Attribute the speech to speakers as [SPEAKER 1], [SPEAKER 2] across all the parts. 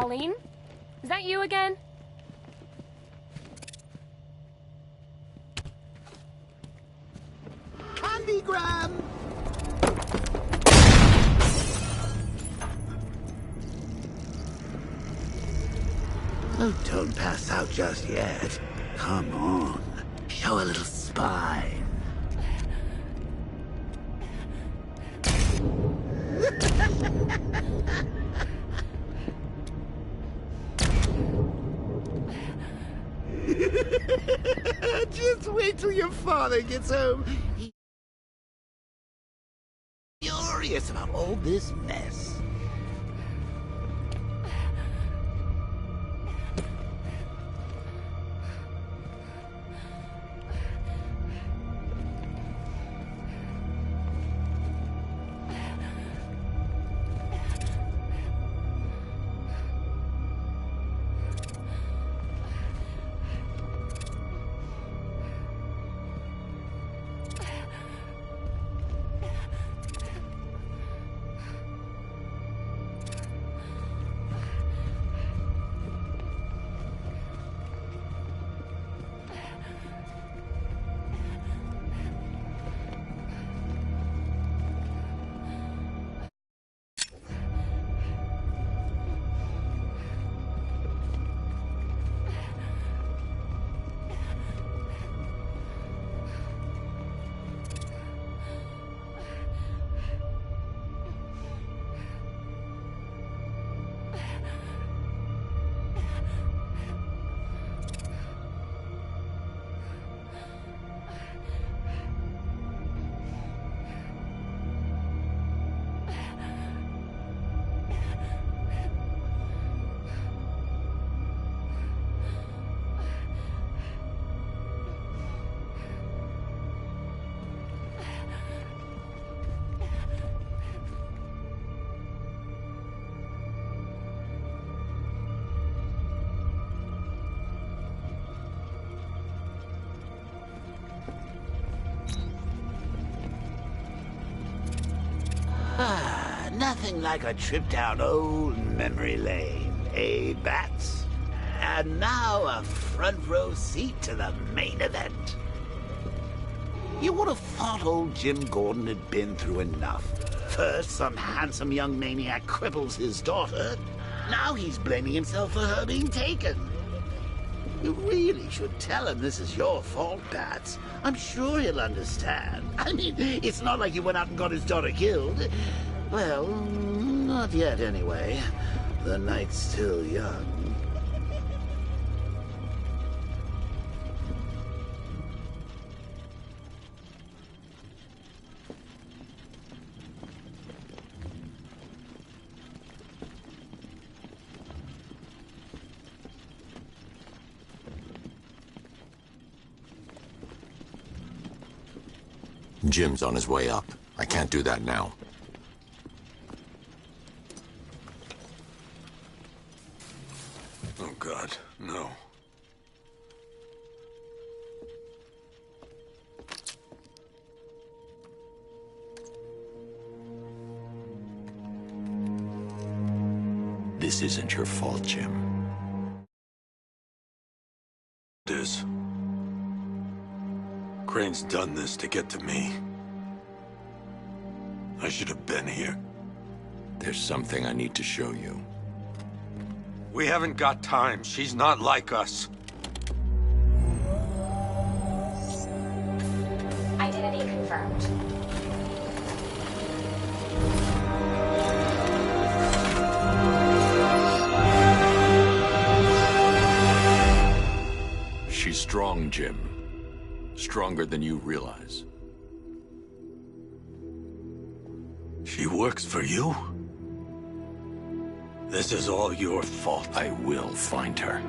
[SPEAKER 1] Colleen? Is that you again?
[SPEAKER 2] Candygram! Oh, don't pass out just yet. Come on. Show a little spine. Just wait till your father gets home. He's furious about all this mess. Nothing like a trip down old memory lane, eh, Bats? And now a front row seat to the main event. You would have thought old Jim Gordon had been through enough. First, some handsome young maniac cripples his daughter. Now he's blaming himself for her being taken. You really should tell him this is your fault, Bats. I'm sure he'll understand. I mean, it's not like you went out and got his daughter killed. Well, not yet anyway. The night's still young.
[SPEAKER 3] Jim's on his way up. I can't do that now.
[SPEAKER 4] Oh, God, no.
[SPEAKER 3] This isn't your fault, Jim.
[SPEAKER 4] It is. Crane's done this to get to me. I should have been here.
[SPEAKER 3] There's something I need to show you.
[SPEAKER 4] We haven't got time. She's not like us.
[SPEAKER 5] Identity confirmed.
[SPEAKER 3] She's strong, Jim. Stronger than you realize.
[SPEAKER 4] She works for you? This is all your fault.
[SPEAKER 3] I will find her.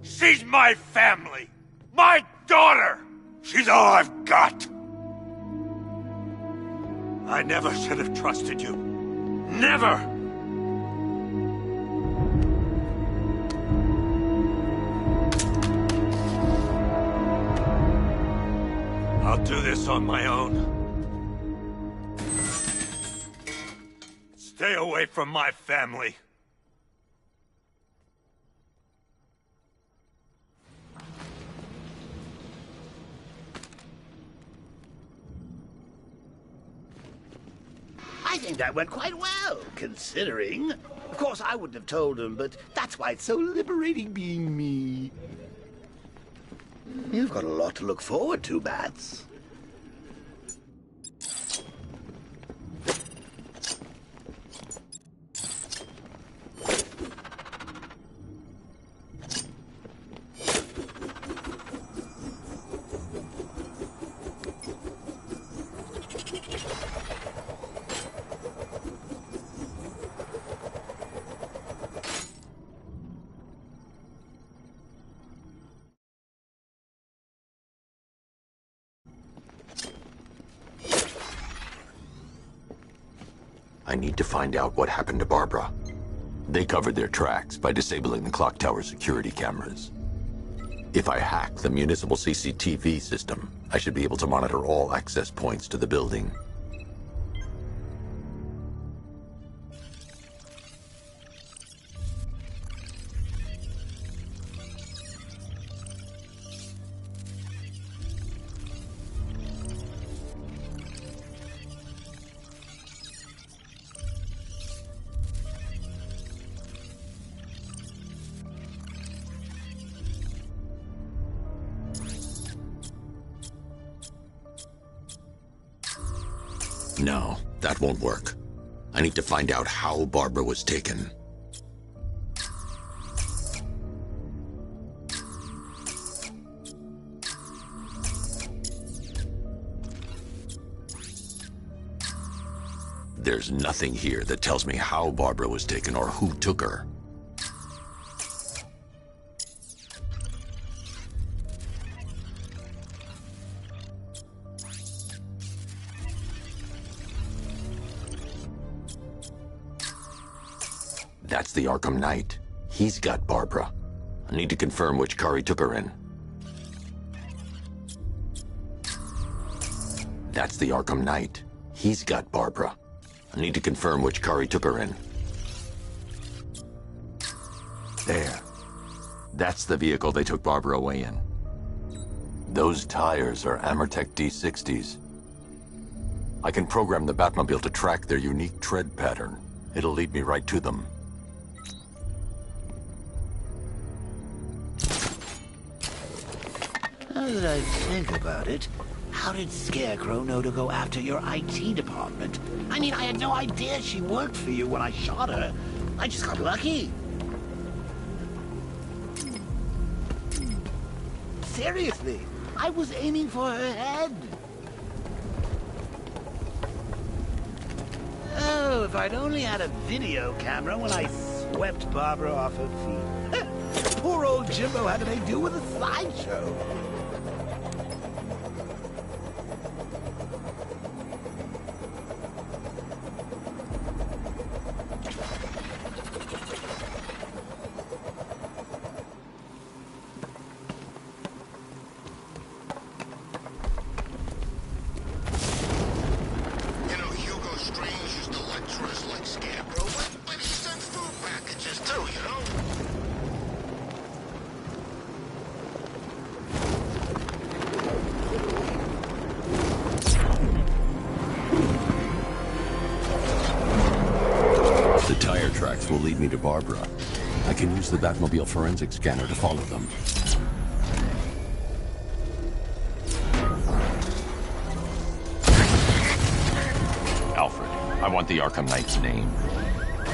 [SPEAKER 4] She's my family! My daughter! She's all I've got! I never should have trusted you. Never! I'll do this on my own. Stay away from my family.
[SPEAKER 2] I think that went quite well, considering. Of course, I wouldn't have told him, but that's why it's so liberating being me. You've got a lot to look forward to, Bats.
[SPEAKER 3] I need to find out what happened to Barbara. They covered their tracks by disabling the clock tower security cameras. If I hack the municipal CCTV system, I should be able to monitor all access points to the building. No, that won't work. I need to find out how Barbara was taken. There's nothing here that tells me how Barbara was taken or who took her. That's the Arkham Knight. He's got Barbara. I need to confirm which car he took her in. That's the Arkham Knight. He's got Barbara. I need to confirm which car he took her in. There. That's the vehicle they took Barbara away in. Those tires are Amertech D60s. I can program the Batmobile to track their unique tread pattern. It'll lead me right to them.
[SPEAKER 2] Now that I think about it, how did Scarecrow know to go after your IT department? I mean, I had no idea she worked for you when I shot her. I just got lucky. Seriously, I was aiming for her head. Oh, if I'd only had a video camera when I swept Barbara off her feet. Poor old Jimbo had to make do with a slideshow.
[SPEAKER 3] The tire tracks will lead me to Barbara. I can use the Batmobile forensic scanner to follow them. Alfred, I want the Arkham Knight's name.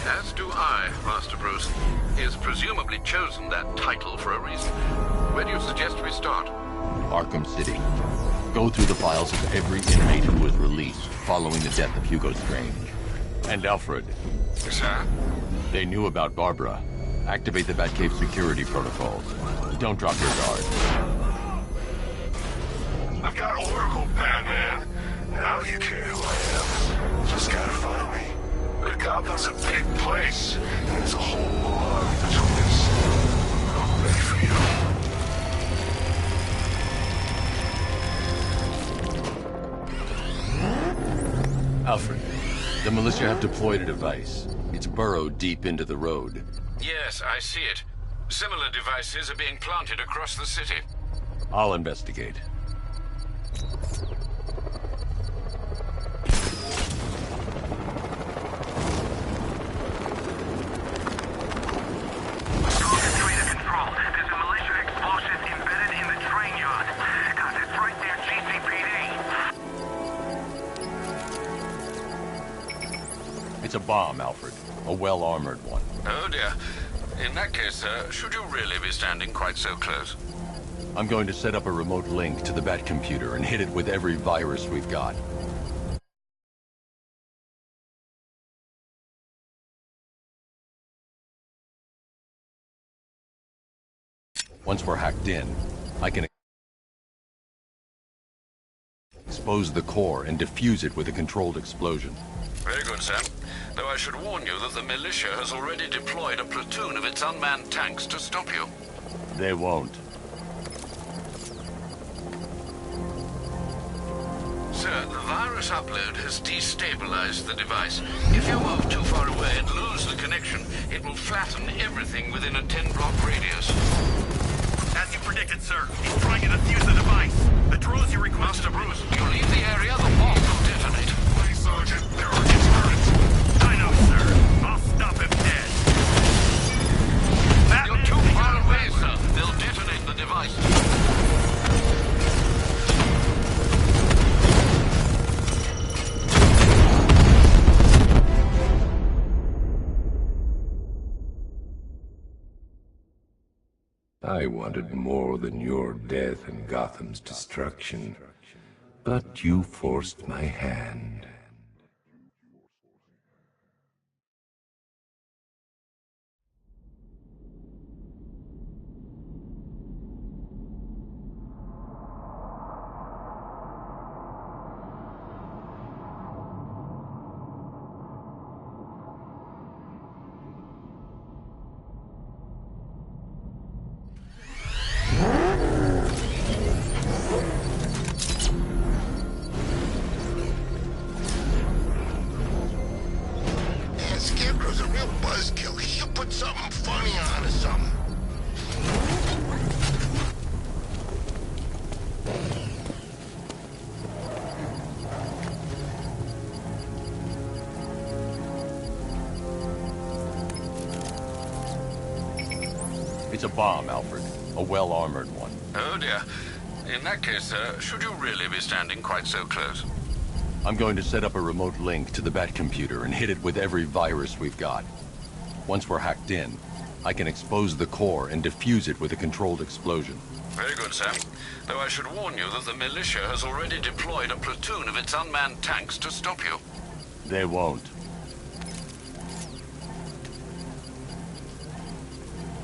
[SPEAKER 6] As do I, Master Bruce. He has presumably chosen that title for a reason. Where do you suggest we start?
[SPEAKER 3] Arkham City. Go through the files of every inmate who was released following the death of Hugo Strange. And Alfred.
[SPEAKER 6] Sir?
[SPEAKER 3] They knew about Barbara. Activate the Batcave security protocols. Don't drop your guard.
[SPEAKER 7] I've got Oracle, Batman. Now you care who I am. Just gotta find me. But Gotham's a big place, and there's a whole lot between us. I'm ready for you.
[SPEAKER 3] Alfred, the militia have deployed a device. It's burrowed deep into the road.
[SPEAKER 6] Yes, I see it. Similar devices are being planted across the city.
[SPEAKER 3] I'll investigate. It's a bomb, Alfred. A well-armored one.
[SPEAKER 6] Oh dear. In that case, should you really be standing quite so close?
[SPEAKER 3] I'm going to set up a remote link to the Bat computer and hit it with every virus we've got. Once we're hacked in, I can expose the core and defuse it with a controlled explosion.
[SPEAKER 6] Very good, Sam. Though I should warn you that the militia has already deployed a platoon of its unmanned tanks to stop you.
[SPEAKER 3] They won't.
[SPEAKER 6] Sir, the virus upload has destabilized the device. If you move too far away and lose the connection, it will flatten everything within a 10-block radius.
[SPEAKER 8] As you predicted, sir, he's trying to defuse the device. The drones you requested...
[SPEAKER 6] Master Bruce, you leave the area, the bomb will detonate.
[SPEAKER 7] Please, Sergeant, there are deterrents.
[SPEAKER 8] I know, sir. I'll stop him dead.
[SPEAKER 6] You're too far away, sir. They'll detonate the device.
[SPEAKER 9] I wanted more than your death and Gotham's destruction, but you forced my hand.
[SPEAKER 3] It's a bomb, Alfred. A well-armored one.
[SPEAKER 6] Oh dear. In that case, should you really be standing quite so close?
[SPEAKER 3] I'm going to set up a remote link to the Bat computer and hit it with every virus we've got. Once we're hacked in, I can expose the core and defuse it with a controlled explosion.
[SPEAKER 6] Very good, Sam. Though I should warn you that the militia has already deployed a platoon of its unmanned tanks to stop you.
[SPEAKER 3] They won't.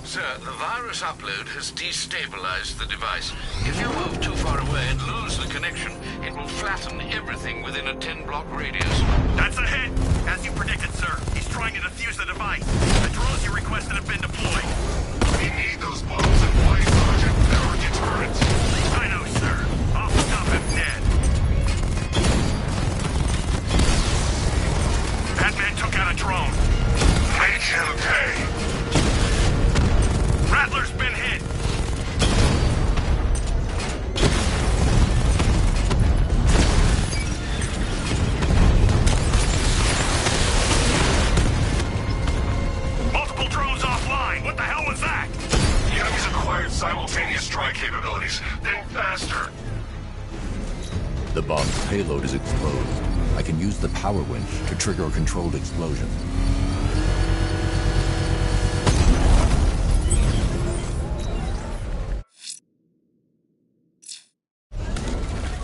[SPEAKER 6] Sir, the virus upload has destabilized the device. If you move too far away and lose the connection, it will flatten everything within a 10-block radius.
[SPEAKER 8] That's a hit! As you predicted, sir. He's trying to defuse the device. The drones you requested have been deployed.
[SPEAKER 7] We need those bombs in place, Sergeant. There are deterrents.
[SPEAKER 8] I know, sir. I'll stop him dead. Batman took out a drone.
[SPEAKER 7] Make him pay.
[SPEAKER 8] Rattler's been hit. Multiple drones offline. What the hell was that?
[SPEAKER 7] The enemy's acquired simultaneous strike capabilities. Then faster.
[SPEAKER 10] The bomb's payload is exposed. I can use the power winch to trigger a controlled explosion.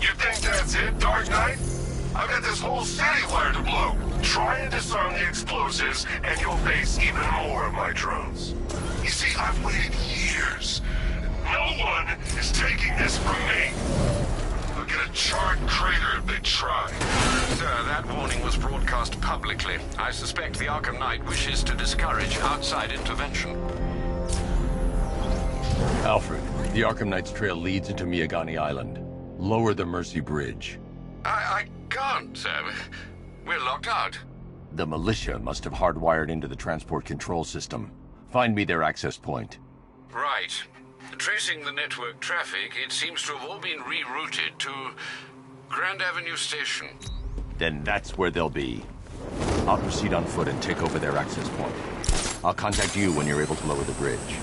[SPEAKER 7] You think that's it, Dark Knight? I've got this whole city wired to blow. Try and disarm the explosives, and you'll face even more of my drones. You see, I've waited years. No one is taking this from me. They'll get a charred crater if they try.
[SPEAKER 6] Sir, that warning was broadcast publicly. I suspect the Arkham Knight wishes to discourage outside intervention.
[SPEAKER 3] Alfred, the Arkham Knight's trail leads into Miyagani Island. Lower the Mercy Bridge.
[SPEAKER 6] I can't, sir. We're locked out.
[SPEAKER 3] The militia must have hardwired into the transport control system. Find me their access point.
[SPEAKER 6] Right. Tracing the network traffic, it seems to have all been rerouted to Grand Avenue Station.
[SPEAKER 3] Then that's where they'll be. I'll proceed on foot and take over their access point. I'll contact you when you're able to lower the bridge.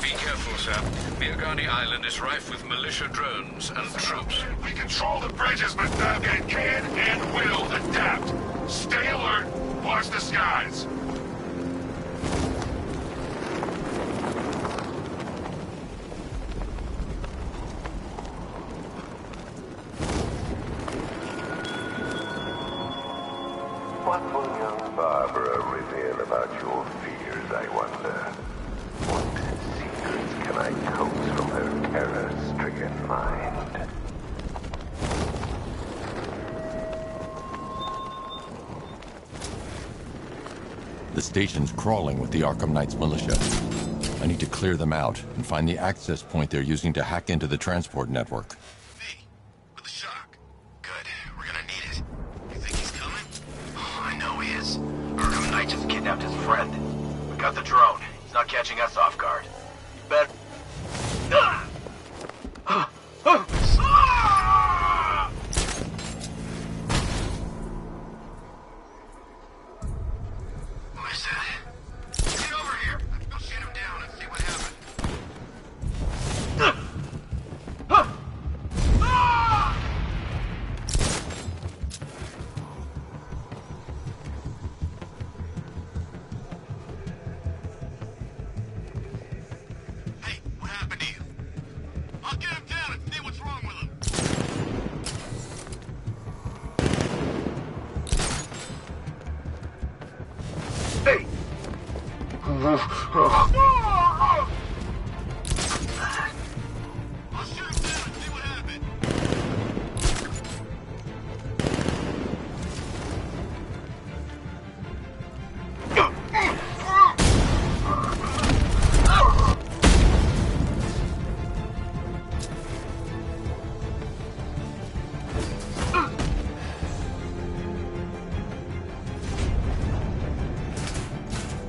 [SPEAKER 6] Be careful, sir. Miagani Island is rife with militia drones and troops.
[SPEAKER 7] We control the bridges, but Batman can and will adapt. Stay alert. Watch the skies.
[SPEAKER 9] What will young Barbara reveal about your fears, I wonder? What secrets can I coax from her terror-stricken mind?
[SPEAKER 3] The station's crawling with the Arkham Knight's militia. I need to clear them out and find the access point they're using to hack into the transport network.
[SPEAKER 8] Me, with a shock. Good, we're gonna need it. You think he's coming? Oh, I know he is. Arkham Knight just kidnapped his friend. We got the drone. He's not catching us off guard. You better... What is that? Get over here! Go shoot him down and see what happened. Hey, what happened to you? I'll get him down and see what's wrong with him. Hey! I'll shoot him down and see what happened.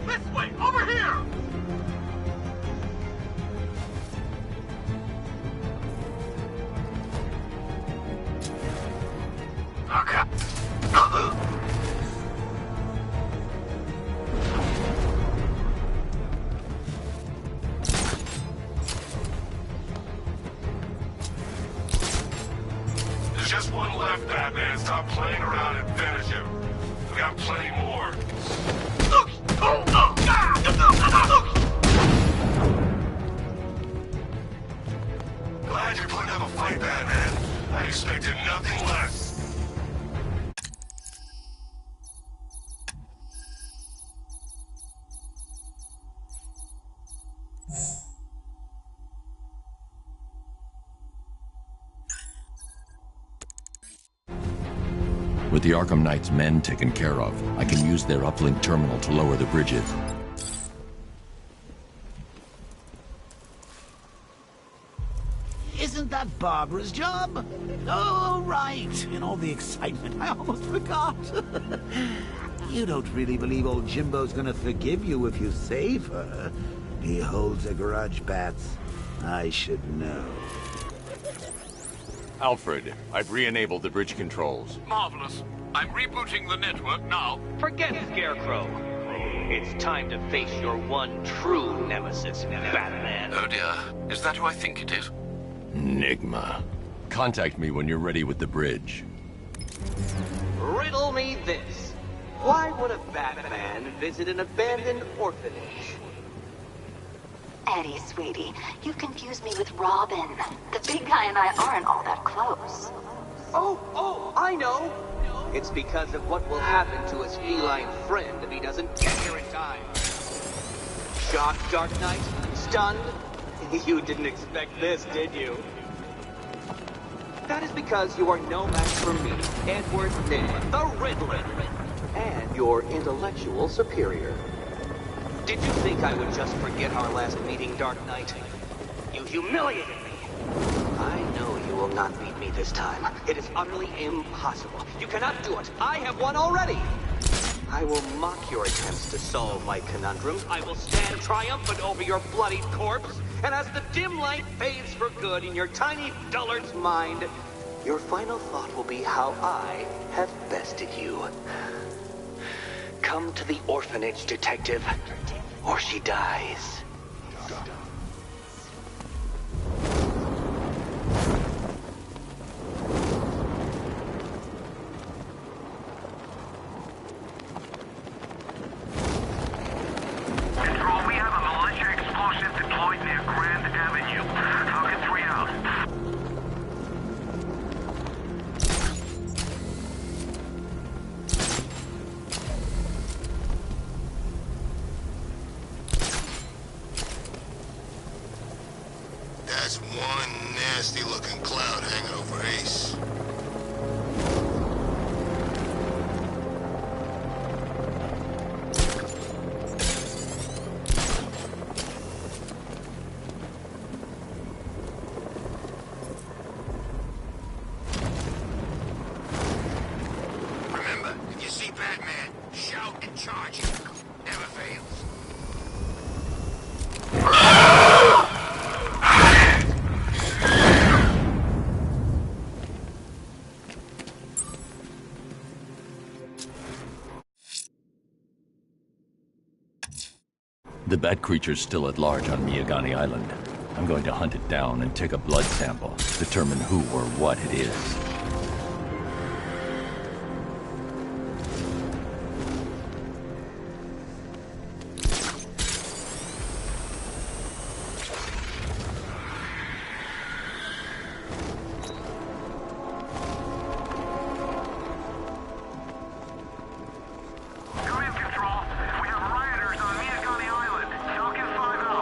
[SPEAKER 8] This way! Over here! Okay.
[SPEAKER 7] There's just one left, Batman. Stop playing around and finish him. We got plenty more. Glad you're putting up a fight, Batman. I expected nothing less.
[SPEAKER 3] With the Arkham Knight's men taken care of, I can use their uplink terminal to lower the bridges.
[SPEAKER 2] Isn't that Barbara's job? Oh, right. In all the excitement, I almost forgot. You don't really believe old Jimbo's gonna forgive you if you save her. He holds a grudge, Bats. I should know.
[SPEAKER 3] Alfred, I've re-enabled the bridge controls.
[SPEAKER 6] Marvelous. I'm rebooting the network now.
[SPEAKER 11] Forget Scarecrow. It's time to face your one true nemesis, Batman.
[SPEAKER 6] Oh dear. Is that who I think it is?
[SPEAKER 3] Enigma. Contact me when you're ready with the bridge.
[SPEAKER 11] Riddle me this. Why would a Batman visit an abandoned orphanage?
[SPEAKER 5] Eddie, sweetie, you confused me with Robin. The big guy and I aren't all that close.
[SPEAKER 11] Oh, I know. It's because of what will happen to his feline friend if he doesn't get here in time. Shocked, Dark Knight? Stunned? You didn't expect this, did you? That is because you are no match for me, Edward Nygma, the Riddler, and your intellectual superior. Did you think I would just forget our last meeting, Dark Knight? You humiliated me. I know you will not beat me this time. It is utterly impossible. You cannot do it. I have won already. I will mock your attempts to solve my conundrum. I will stand triumphant over your bloodied corpse. And as the dim light fades for good in your tiny dullard's mind, your final thought will be how I have bested you. Come to the orphanage, detective, or she dies.
[SPEAKER 7] Control, we have a militia explosive deployed near Grand Avenue. Falcon 3 out.
[SPEAKER 8] That's one nasty-looking cloud hanging over Ace. Remember, if you see Batman, shout and charge him. Never fails.
[SPEAKER 10] The bat creature's still at large on Miyagani Island. I'm going to hunt it down and take a blood sample, determine who or what it is.
[SPEAKER 7] Come in, Control. We have rioters on Miyagani Island. Falcon 5 out.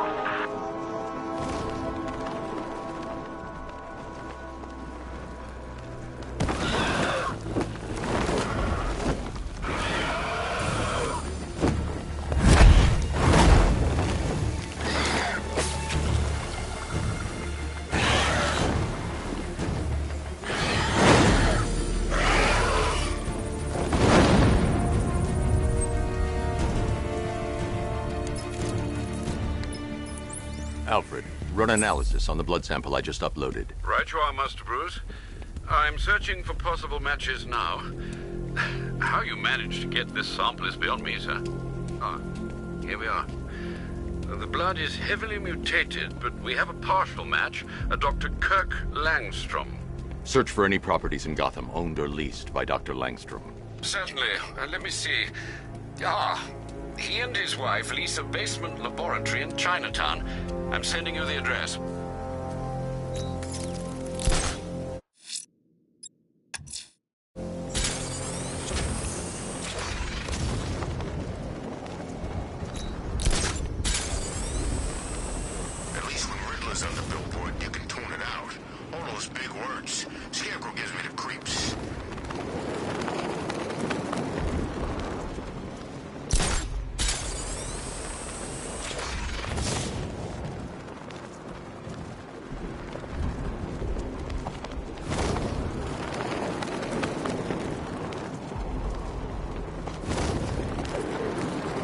[SPEAKER 3] Alfred, run analysis on the blood sample I just uploaded.
[SPEAKER 6] Right you are, Master Bruce. I'm searching for possible matches now. How you managed to get this sample is beyond me, sir. Ah, here we are. The blood is heavily mutated, but we have a partial match, a Dr. Kirk Langstrom.
[SPEAKER 3] Search for any properties in Gotham owned or leased by Dr. Langstrom.
[SPEAKER 6] Certainly. Let me see. Ah, he and his wife lease a basement laboratory in Chinatown. I'm sending you the address.
[SPEAKER 8] At least when Riddler's on the billboard, you can tune it out. All those big words. Scarecrow gives me the creeps.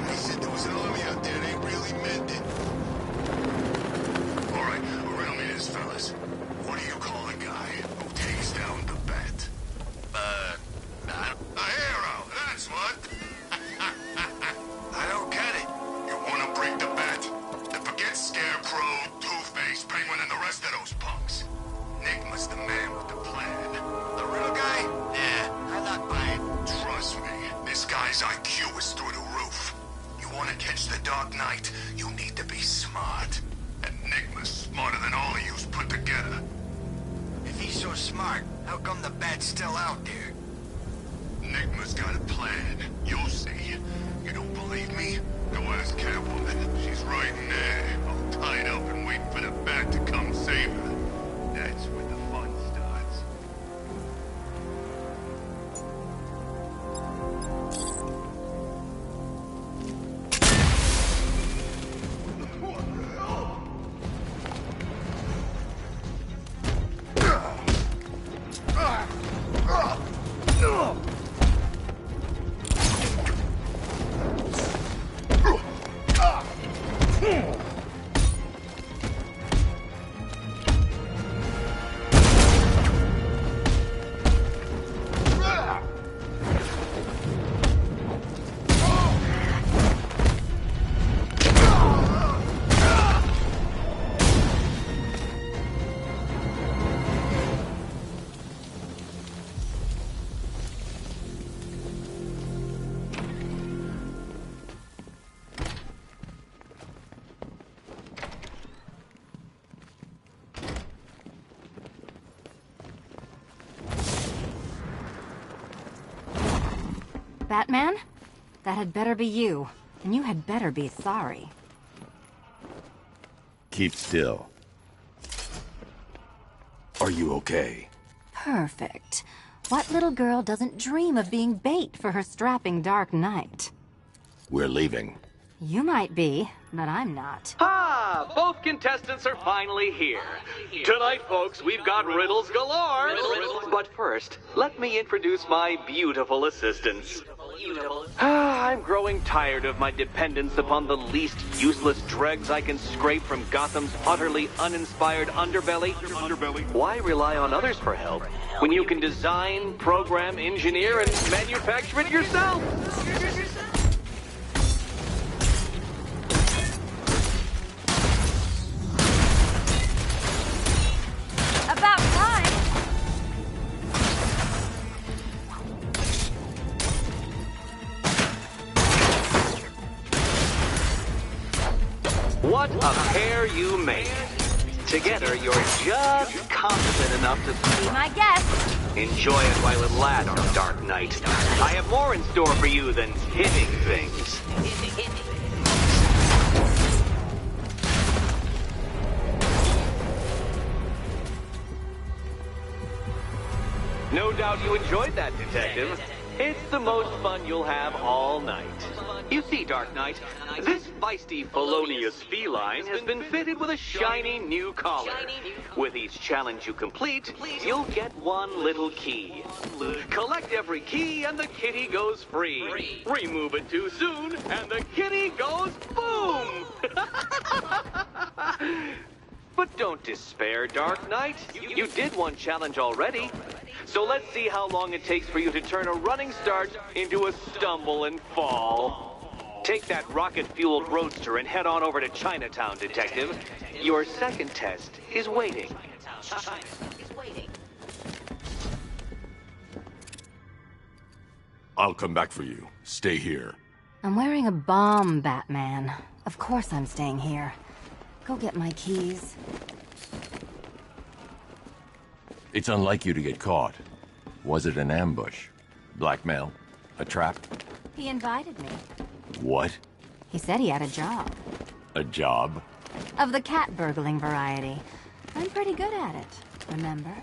[SPEAKER 8] They said there was an army out there, they really meant it. All right, riddle me this, fellas. What do you call a guy who takes down the bat? A hero, that's what. I don't get it. You want to break the bat? Then forget Scarecrow, Two-Face, Penguin, and the rest of those punks. Enigma's the man with the plan. The real guy? Nah, I'm not buying. Trust me, this guy's IQ is through the roof. You want to catch the Dark Knight, you need to be smart. Enigma's smarter than all of yous put together. If he's so smart, how come the bat's still out there? Enigma's got a plan. You'll see. You don't believe me? Go ask Catwoman. She's right in there, all tied up and waiting for the bat to come save her. That's when the fun starts.
[SPEAKER 12] Batman? That had better be you. And you had better be sorry.
[SPEAKER 10] Keep still.
[SPEAKER 3] Are you okay?
[SPEAKER 12] Perfect. What little girl doesn't dream of being bait for her strapping Dark Knight?
[SPEAKER 3] We're leaving.
[SPEAKER 12] You might be, but I'm not.
[SPEAKER 11] Ah, both contestants are finally here. Tonight, folks, we've got riddles galore. But first, let me introduce my beautiful assistants. I'm growing tired of my dependence upon the least useless dregs I can scrape from Gotham's utterly uninspired underbelly. Why rely on others for help when you can design, program, engineer, and manufacture it yourself?
[SPEAKER 12] About time!
[SPEAKER 11] What a pair you make. Together, you're just competent enough to
[SPEAKER 12] Be my guest.
[SPEAKER 11] enjoy it while it lasts, Dark Knight. I have more in store for you than hitting things. No doubt you enjoyed that, Detective. It's the most fun you'll have all night. You see, Dark Knight, this feisty felonious feline has been fitted with a shiny new collar. With each challenge you complete, you'll get one little key. Collect every key and the kitty goes free. Remove it too soon and the kitty goes boom! But don't despair, Dark Knight. You did one challenge already. So let's see how long it takes for you to turn a running start into a stumble and fall. Take that rocket-fueled roadster and head on over to Chinatown, Detective. Your second test is waiting.
[SPEAKER 3] I'll come back for you. Stay here.
[SPEAKER 12] I'm wearing a bomb, Batman. Of course I'm staying here. Go get my keys.
[SPEAKER 10] It's unlike you to get caught. Was it an ambush? Blackmail? A trap?
[SPEAKER 12] He invited me.
[SPEAKER 10] What?
[SPEAKER 12] He said he had a job.
[SPEAKER 10] A job?
[SPEAKER 12] Of the cat burgling variety. I'm pretty good at it, remember?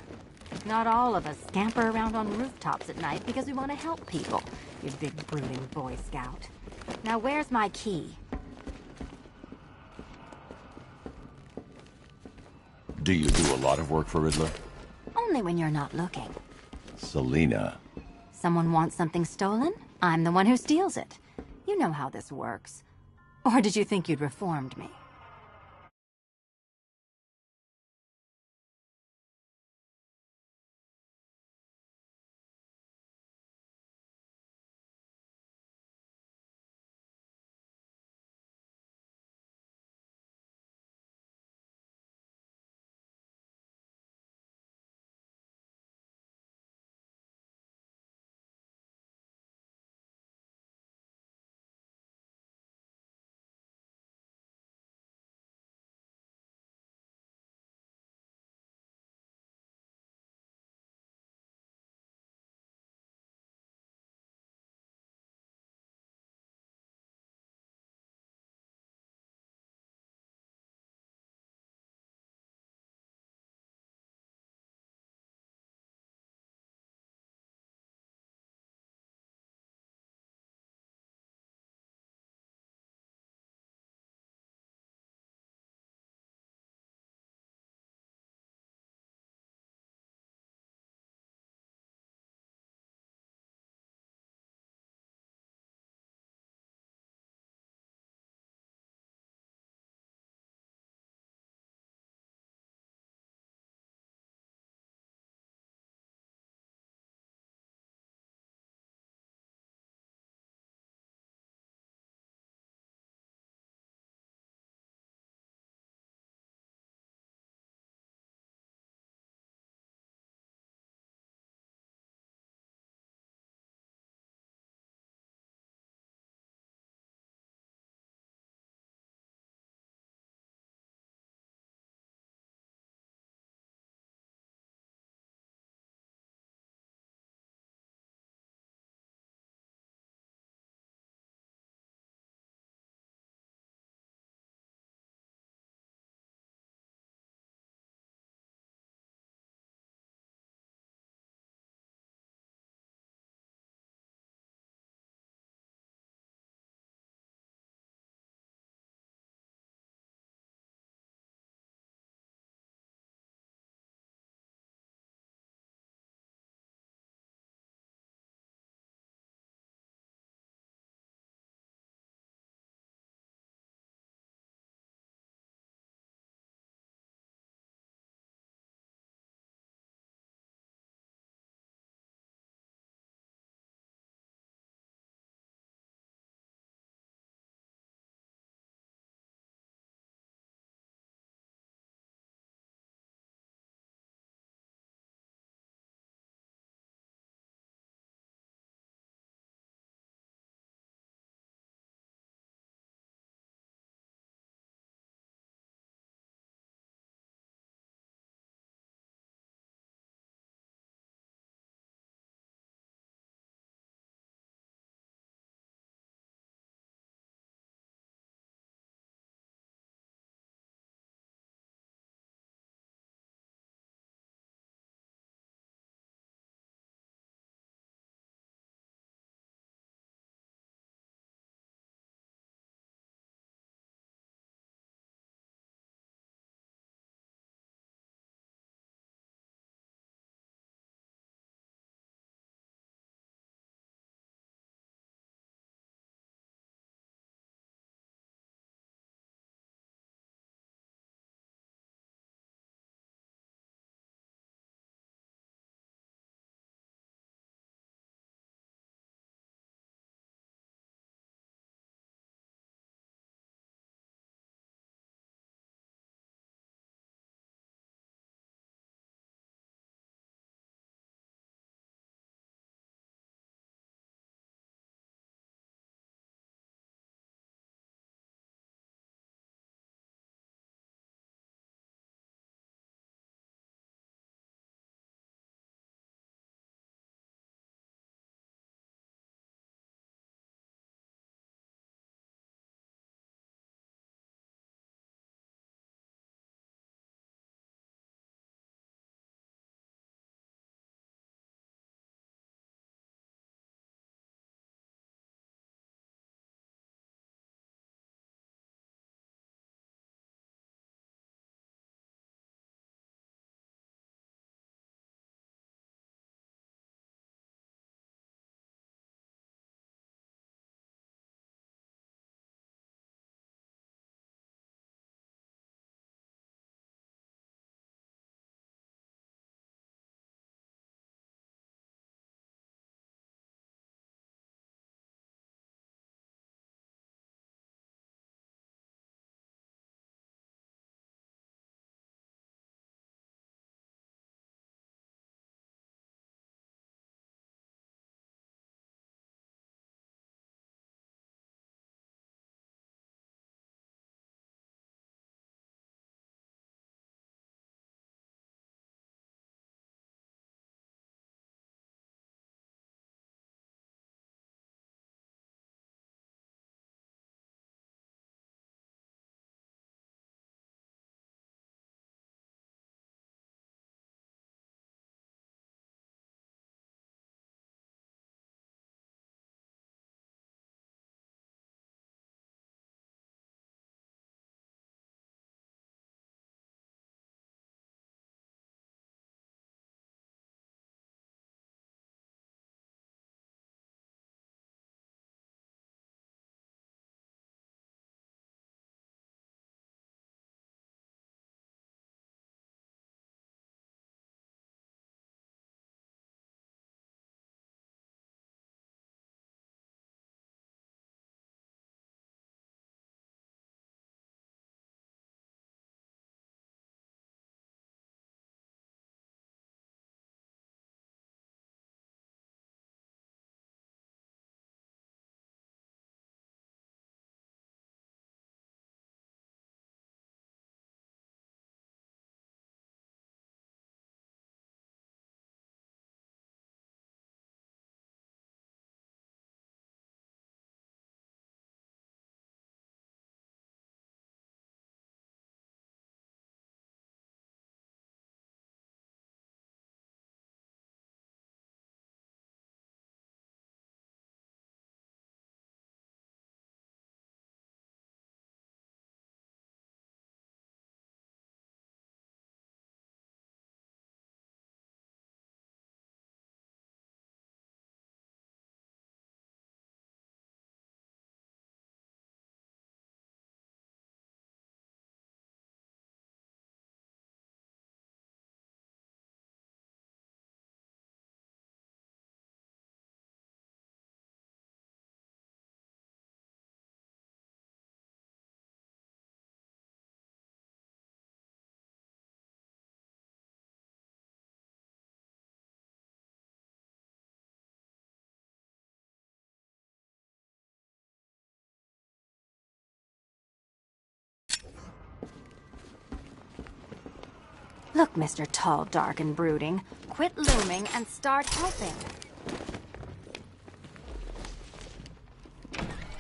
[SPEAKER 12] Not all of us scamper around on rooftops at night because we want to help people, you big brooding Boy Scout. Now where's my key?
[SPEAKER 10] Do you do a lot of work for Riddler?
[SPEAKER 12] Only when you're not looking.
[SPEAKER 10] Selina.
[SPEAKER 12] Someone wants something stolen? I'm the one who steals it. You know how this works. Or did you think you'd reformed me? Look, Mr. Tall, Dark, and Brooding. Quit looming and start helping.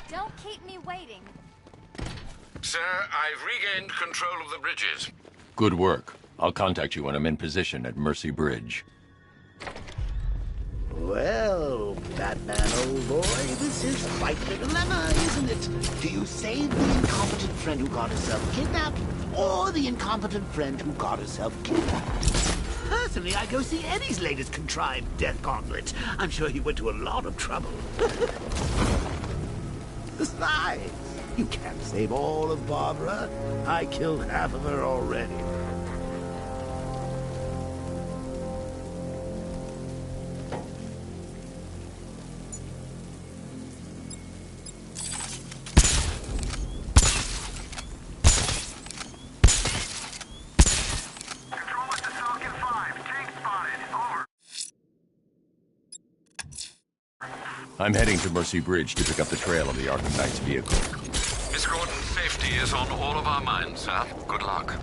[SPEAKER 12] Don't keep me waiting.
[SPEAKER 6] Sir, I've regained control of the bridges.
[SPEAKER 10] Good work. I'll contact you when I'm in position at Mercy Bridge.
[SPEAKER 2] Well, Batman, old boy, this is quite the dilemma, isn't it? Do you save the incompetent friend who got herself kidnapped, or the incompetent friend who got herself kidnapped? Personally, I go see Eddie's latest contrived death gauntlet. I'm sure he went to a lot of trouble. Besides, you can't save all of Barbara. I killed half of her already.
[SPEAKER 10] I'm heading to Mercy Bridge to pick up the trail of the Arkham Knight's vehicle.
[SPEAKER 6] Miss Gordon's safety is on all of our minds, sir. Good luck.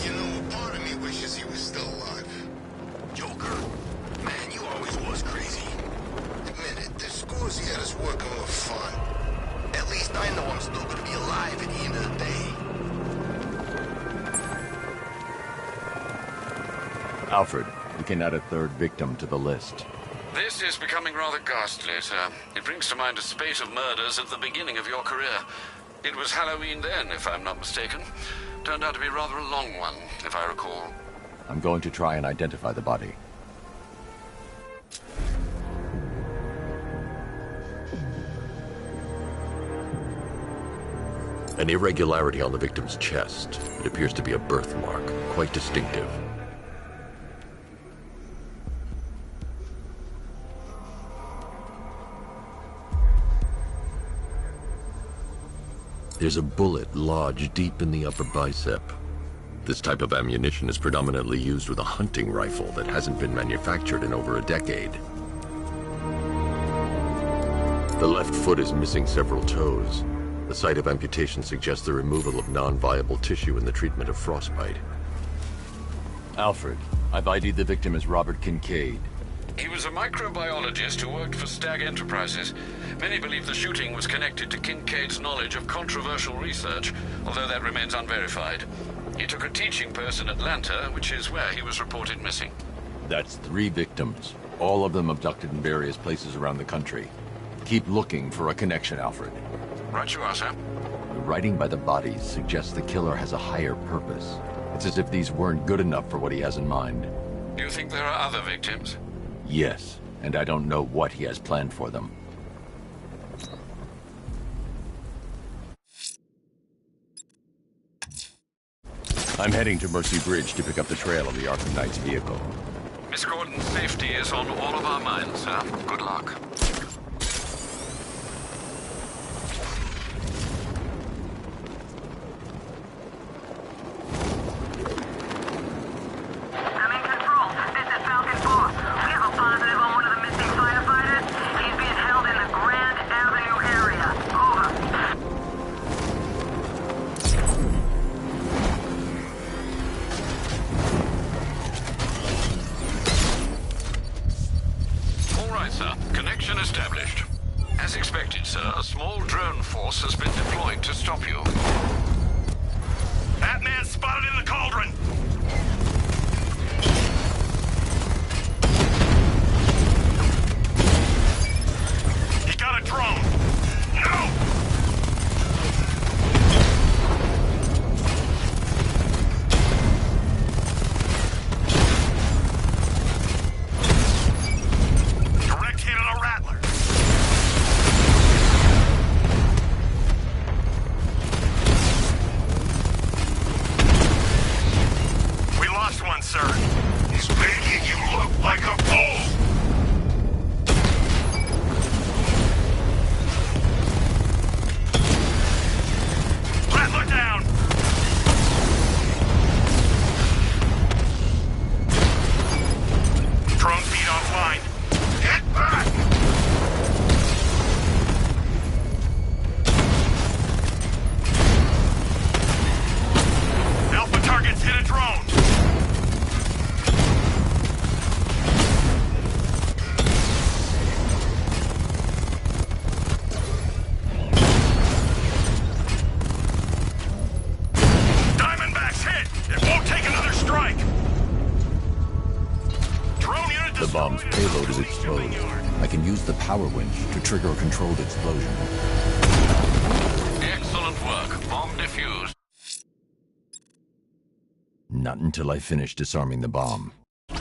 [SPEAKER 7] You know, part of me wishes he was still alive. Joker, man, you always was crazy. Admit it, the scores he had us working were fun. At least I know I'm still gonna be alive at the end of the day.
[SPEAKER 10] Alfred, we can add a third victim to the list.
[SPEAKER 6] This is becoming rather ghastly, sir. It brings to mind a spate of murders at the beginning of your career. It was Halloween then, if I'm not mistaken. Turned out to be rather a long one, if I recall.
[SPEAKER 10] I'm going to try and identify the body.
[SPEAKER 3] An irregularity on the victim's chest. It appears to be a birthmark, quite distinctive. There's a bullet lodged deep in the upper bicep. This type of ammunition is predominantly used with a hunting rifle that hasn't been manufactured in over a decade. The left foot is missing several toes. The site of amputation suggests the removal of non-viable tissue in the treatment of frostbite.
[SPEAKER 10] Alfred, I've ID'd the victim as Robert Kincaid.
[SPEAKER 6] He was a microbiologist who worked for Stag Enterprises. Many believe the shooting was connected to Kincaid's knowledge of controversial research, although that remains unverified. He took a teaching post in Atlanta, which is where he was reported missing.
[SPEAKER 10] That's 3 victims, all of them abducted in various places around the country. Keep looking for a connection, Alfred.
[SPEAKER 6] Right you are, sir.
[SPEAKER 10] The writing by the bodies suggests the killer has a higher purpose. It's as if these weren't good enough for what he has in mind.
[SPEAKER 6] Do you think there are other victims?
[SPEAKER 10] Yes, and I don't know what he has planned for them. I'm heading to Mercy Bridge to pick up the trail of the Arkham Knight's vehicle.
[SPEAKER 6] Miss Gordon's safety is on all of our minds, sir. Good luck. Connection
[SPEAKER 10] bomb's payload is exposed. I can use the power winch to trigger a controlled explosion.
[SPEAKER 6] Excellent work. Bomb defused.
[SPEAKER 10] Not until I finish disarming the bomb.
[SPEAKER 7] I'm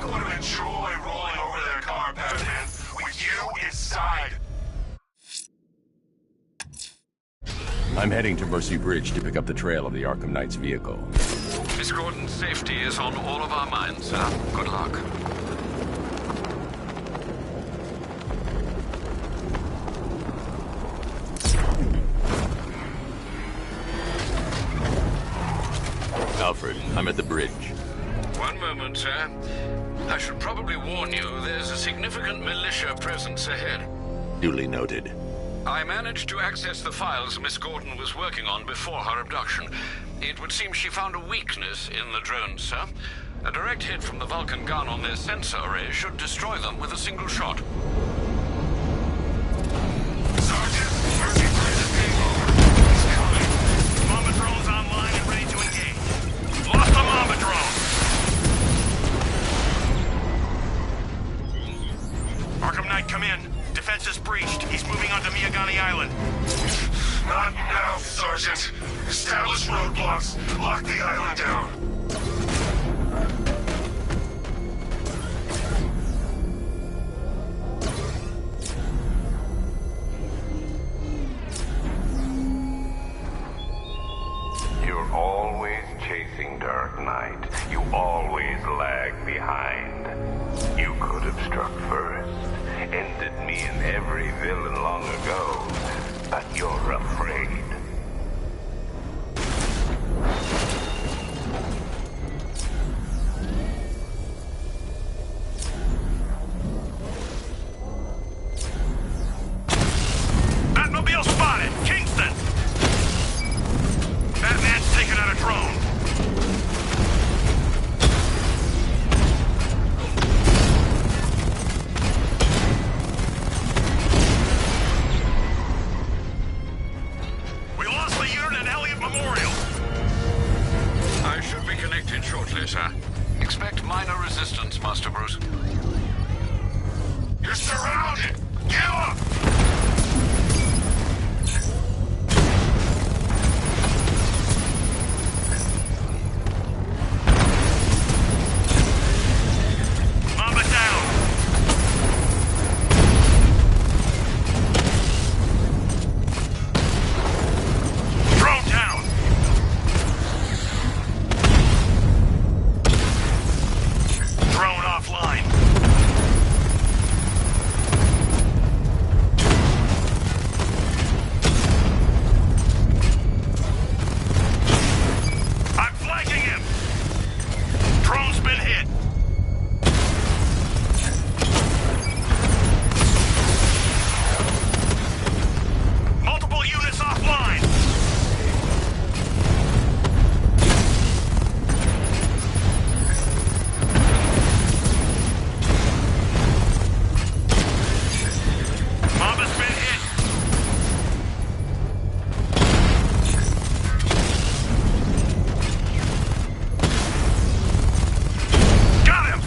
[SPEAKER 7] going to enjoy rolling over their car, Batman, with you inside.
[SPEAKER 10] I'm heading to Mercy Bridge to pick up the trail of the Arkham Knight's vehicle.
[SPEAKER 6] Miss Gordon's safety is on all of our minds, sir. Good luck.
[SPEAKER 10] Alfred, I'm at the bridge.
[SPEAKER 6] One moment, sir. I should probably warn you, there's a significant militia presence ahead.
[SPEAKER 10] Duly noted.
[SPEAKER 6] I managed to access the files Miss Gordon was working on before her abduction. It would seem she found a weakness in the drones, sir. A direct hit from the Vulcan gun on their sensor array should destroy them with a single shot.
[SPEAKER 7] Sergeant, Mercy Bridge is being over. He's coming.
[SPEAKER 8] Mamba drone's online and ready to engage. Lost the Mamba drone. Arkham Knight, come in. Defense is breached. He's moving onto Miyagani Island.
[SPEAKER 7] Not now, Sergeant. Establish roadblocks. Lock the island down.
[SPEAKER 9] You're always chasing Dark Knight. You always lag behind. You could have struck first. Ended me and every villain long ago, but you're afraid.
[SPEAKER 8] Batmobile spotted! Kingston! Batman's taking out a drone.
[SPEAKER 6] Shortly, sir. Expect minor resistance, Master Bruce.
[SPEAKER 7] You're surrounded! Give up!
[SPEAKER 8] Mamba down! Drone down! Drone offline. I'm flanking him. Drone's been hit. Multiple units offline. Mamba's been hit. Got him.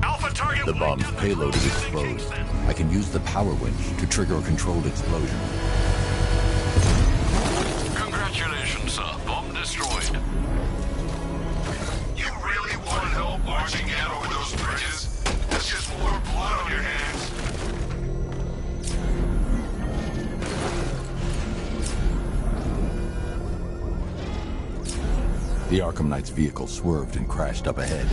[SPEAKER 8] Alpha target.
[SPEAKER 10] The bomb's payload is exposed. I can use the power winch to trigger a controlled explosion.
[SPEAKER 6] Congratulations, sir. Bomb destroyed.
[SPEAKER 7] You really want help marching in over those bridges? That's just more blood on your hands.
[SPEAKER 10] The Arkham Knight's vehicle swerved and crashed up ahead.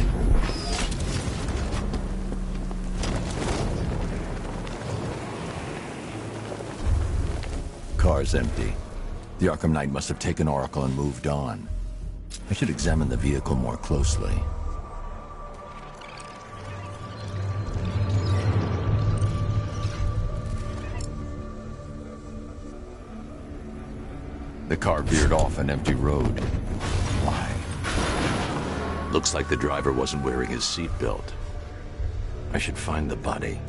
[SPEAKER 10] Car's empty. The Arkham Knight must have taken Oracle and moved on. I should examine the vehicle more closely. The car veered off an empty road. Why? Looks like the driver wasn't wearing his seatbelt. I should find the body.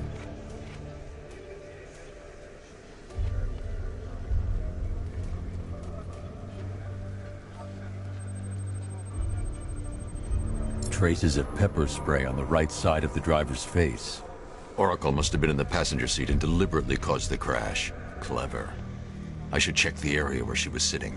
[SPEAKER 10] traces of pepper spray on the right side of the driver's face.
[SPEAKER 3] Oracle must have been in the passenger seat and deliberately caused the crash. Clever. I should check the area where she was sitting.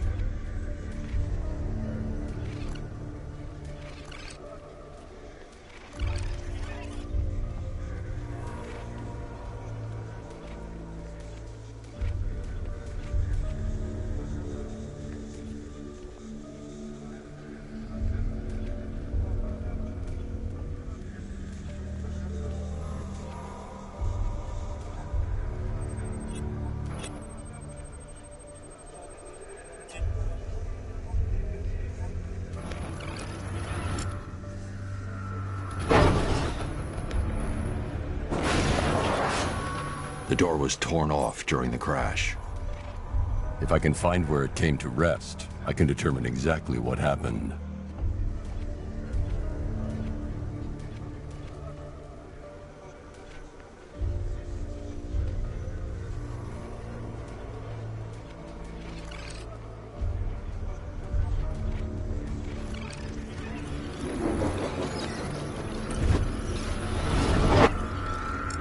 [SPEAKER 3] The door was torn off during the crash.
[SPEAKER 10] If I can find where it came to rest, I can determine exactly what happened.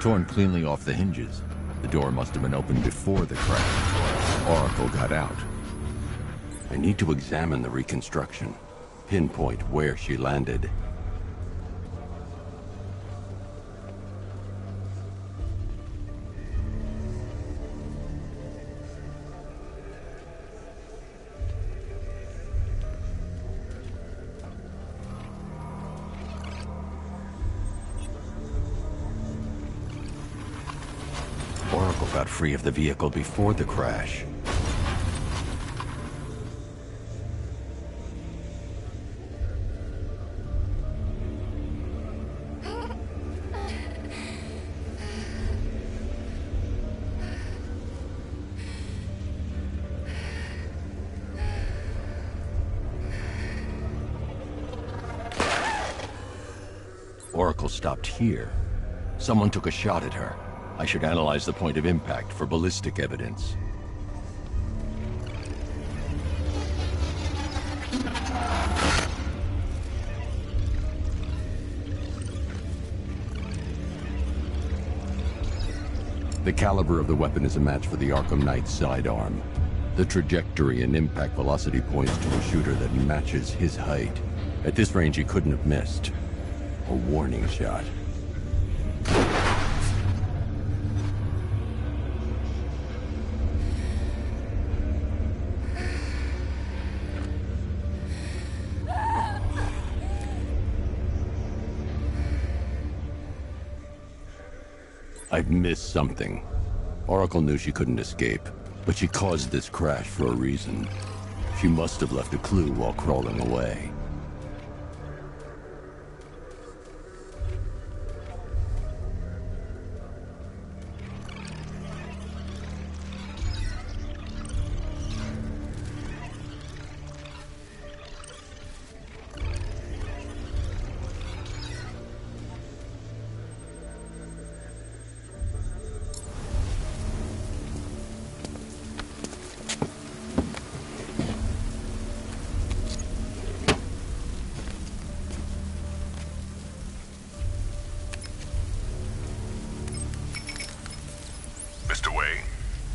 [SPEAKER 10] Torn cleanly off the hinges. The door must have been opened before the crash. Oracle got out. I need to examine the reconstruction, pinpoint where she landed. Oracle got free of the vehicle before the crash. Oracle stopped here. Someone took a shot at her. I should analyze the point of impact for ballistic evidence. The caliber of the weapon is a match for the Arkham Knight sidearm. The trajectory and impact velocity points to a shooter that matches his height. At this range, he couldn't have missed. A warning shot. I've missed something. Oracle knew she couldn't escape, but she caused this crash for a reason. She must have left a clue while crawling away.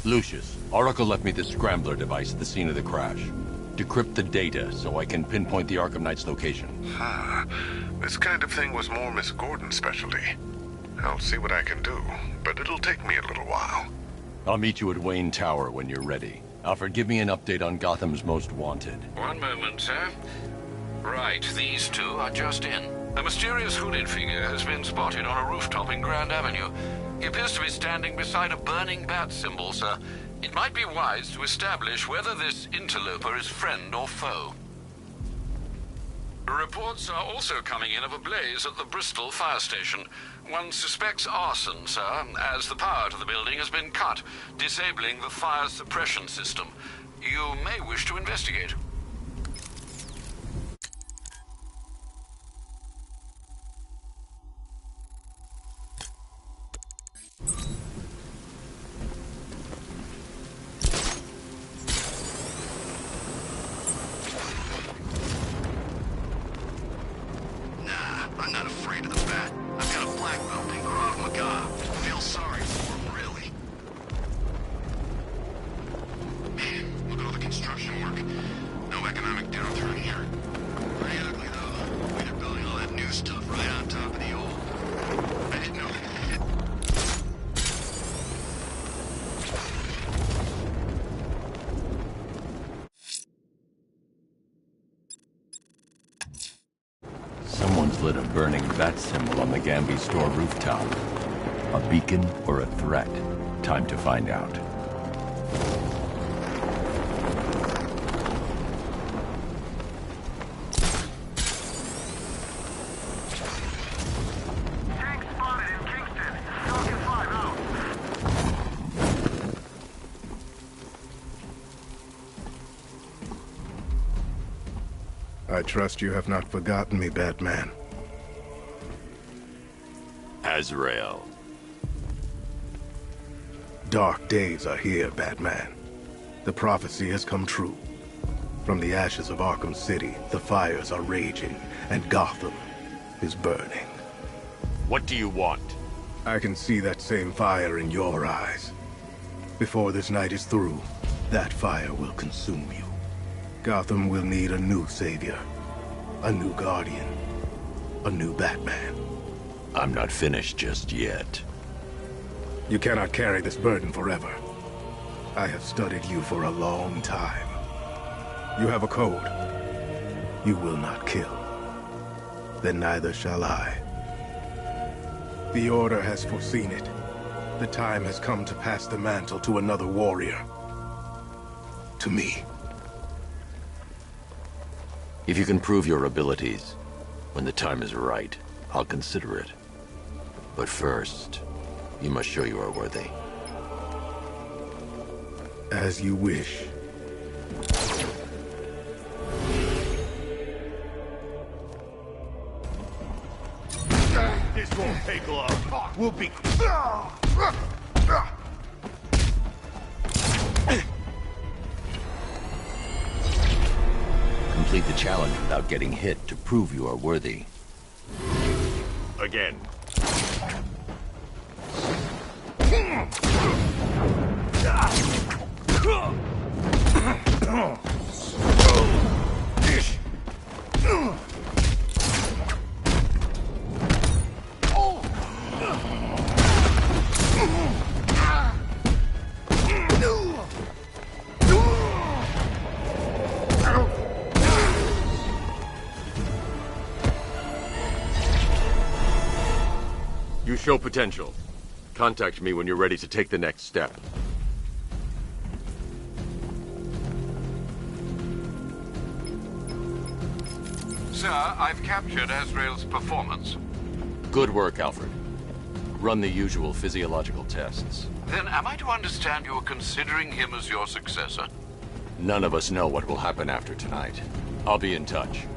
[SPEAKER 10] Lucius, Oracle left me the scrambler device at the scene of the crash. Decrypt the data so I can pinpoint the Arkham Knight's location.
[SPEAKER 7] This kind of thing was more Miss Gordon's specialty. I'll see what I can do, but it'll take me a little while.
[SPEAKER 10] I'll meet you at Wayne Tower when you're ready. Alfred, give me an update on Gotham's Most Wanted.
[SPEAKER 6] One moment, sir. Right, these two are just in. A mysterious hooded figure has been spotted on a rooftop in Grand Avenue. He appears to be standing beside a burning bat symbol, sir. It might be wise to establish whether this interloper is friend or foe. Reports are also coming in of a blaze at the Bristol fire station. One suspects arson, sir, as the power to the building has been cut, disabling the fire suppression system. You may wish to investigate.
[SPEAKER 8] Nah,
[SPEAKER 10] bat symbol on the Gambi store rooftop. A beacon or a threat? Time to find out.
[SPEAKER 7] I trust you have not forgotten me, Batman.
[SPEAKER 3] Azrael.
[SPEAKER 7] Dark days are here, Batman. The prophecy has come true. From the ashes of Arkham City, the fires are raging, and Gotham is burning.
[SPEAKER 3] What do you want?
[SPEAKER 7] I can see that same fire in your eyes. Before this night is through, that fire will consume you. Gotham will need a new savior, a new guardian, a new Batman.
[SPEAKER 3] I'm not finished just yet.
[SPEAKER 7] You cannot carry this burden forever. I have studied you for a long time. You have a code. You will not kill. Then neither shall I. The Order has foreseen it. The time has come to pass the mantle to another warrior. To me.
[SPEAKER 3] If you can prove your abilities, when the time is right, I'll consider it. But first, you must show you are worthy.
[SPEAKER 7] As you wish.
[SPEAKER 2] This won't take long. We'll be...
[SPEAKER 10] Complete the challenge without getting hit to prove you are worthy.
[SPEAKER 3] Again. You show potential. Contact me when you're ready to take the next step.
[SPEAKER 6] Sir, I've captured Azrael's performance.
[SPEAKER 3] Good work, Alfred. Run the usual physiological tests.
[SPEAKER 6] Then am I to understand you're considering him as your successor?
[SPEAKER 3] None of us know what will happen after tonight. I'll be in touch.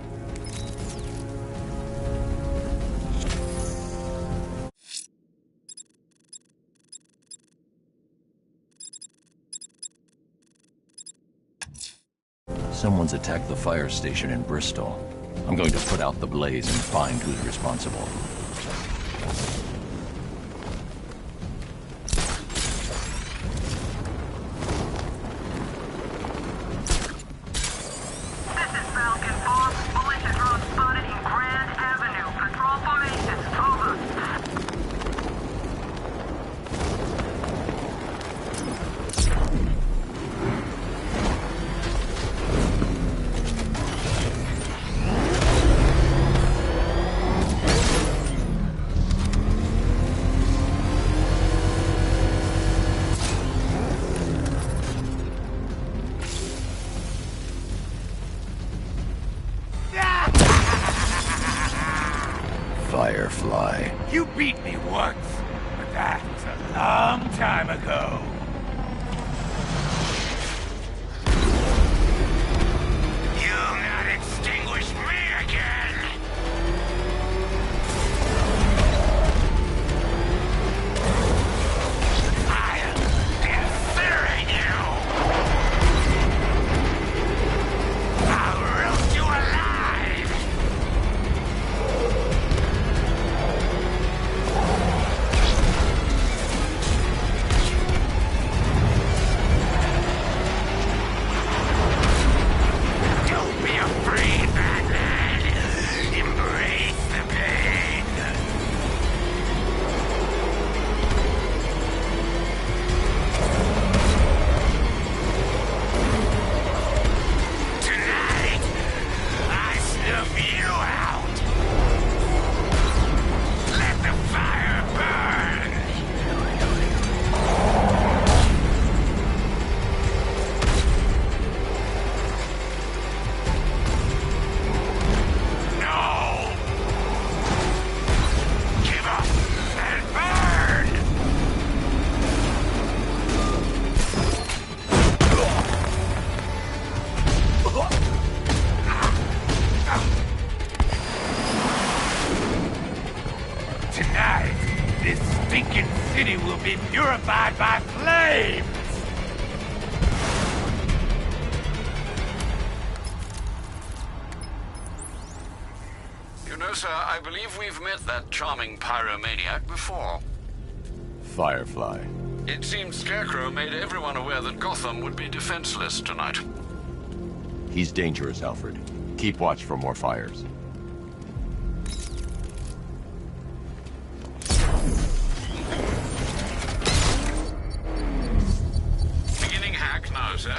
[SPEAKER 10] Someone's attacked the fire station in Bristol. I'm going to put out the blaze and find who's responsible. Firefly.
[SPEAKER 2] You beat me once, but that's a long time ago. You'll not extinguish me again! I'll incinerate you! I'll roast you alive! sinking city will be purified by flames!
[SPEAKER 6] You know, sir, I believe we've met that charming pyromaniac before.
[SPEAKER 10] Firefly.
[SPEAKER 6] It seems Scarecrow made everyone aware that Gotham would be defenseless tonight.
[SPEAKER 10] He's dangerous, Alfred. Keep watch for more fires.
[SPEAKER 6] Beginning hack now, sir.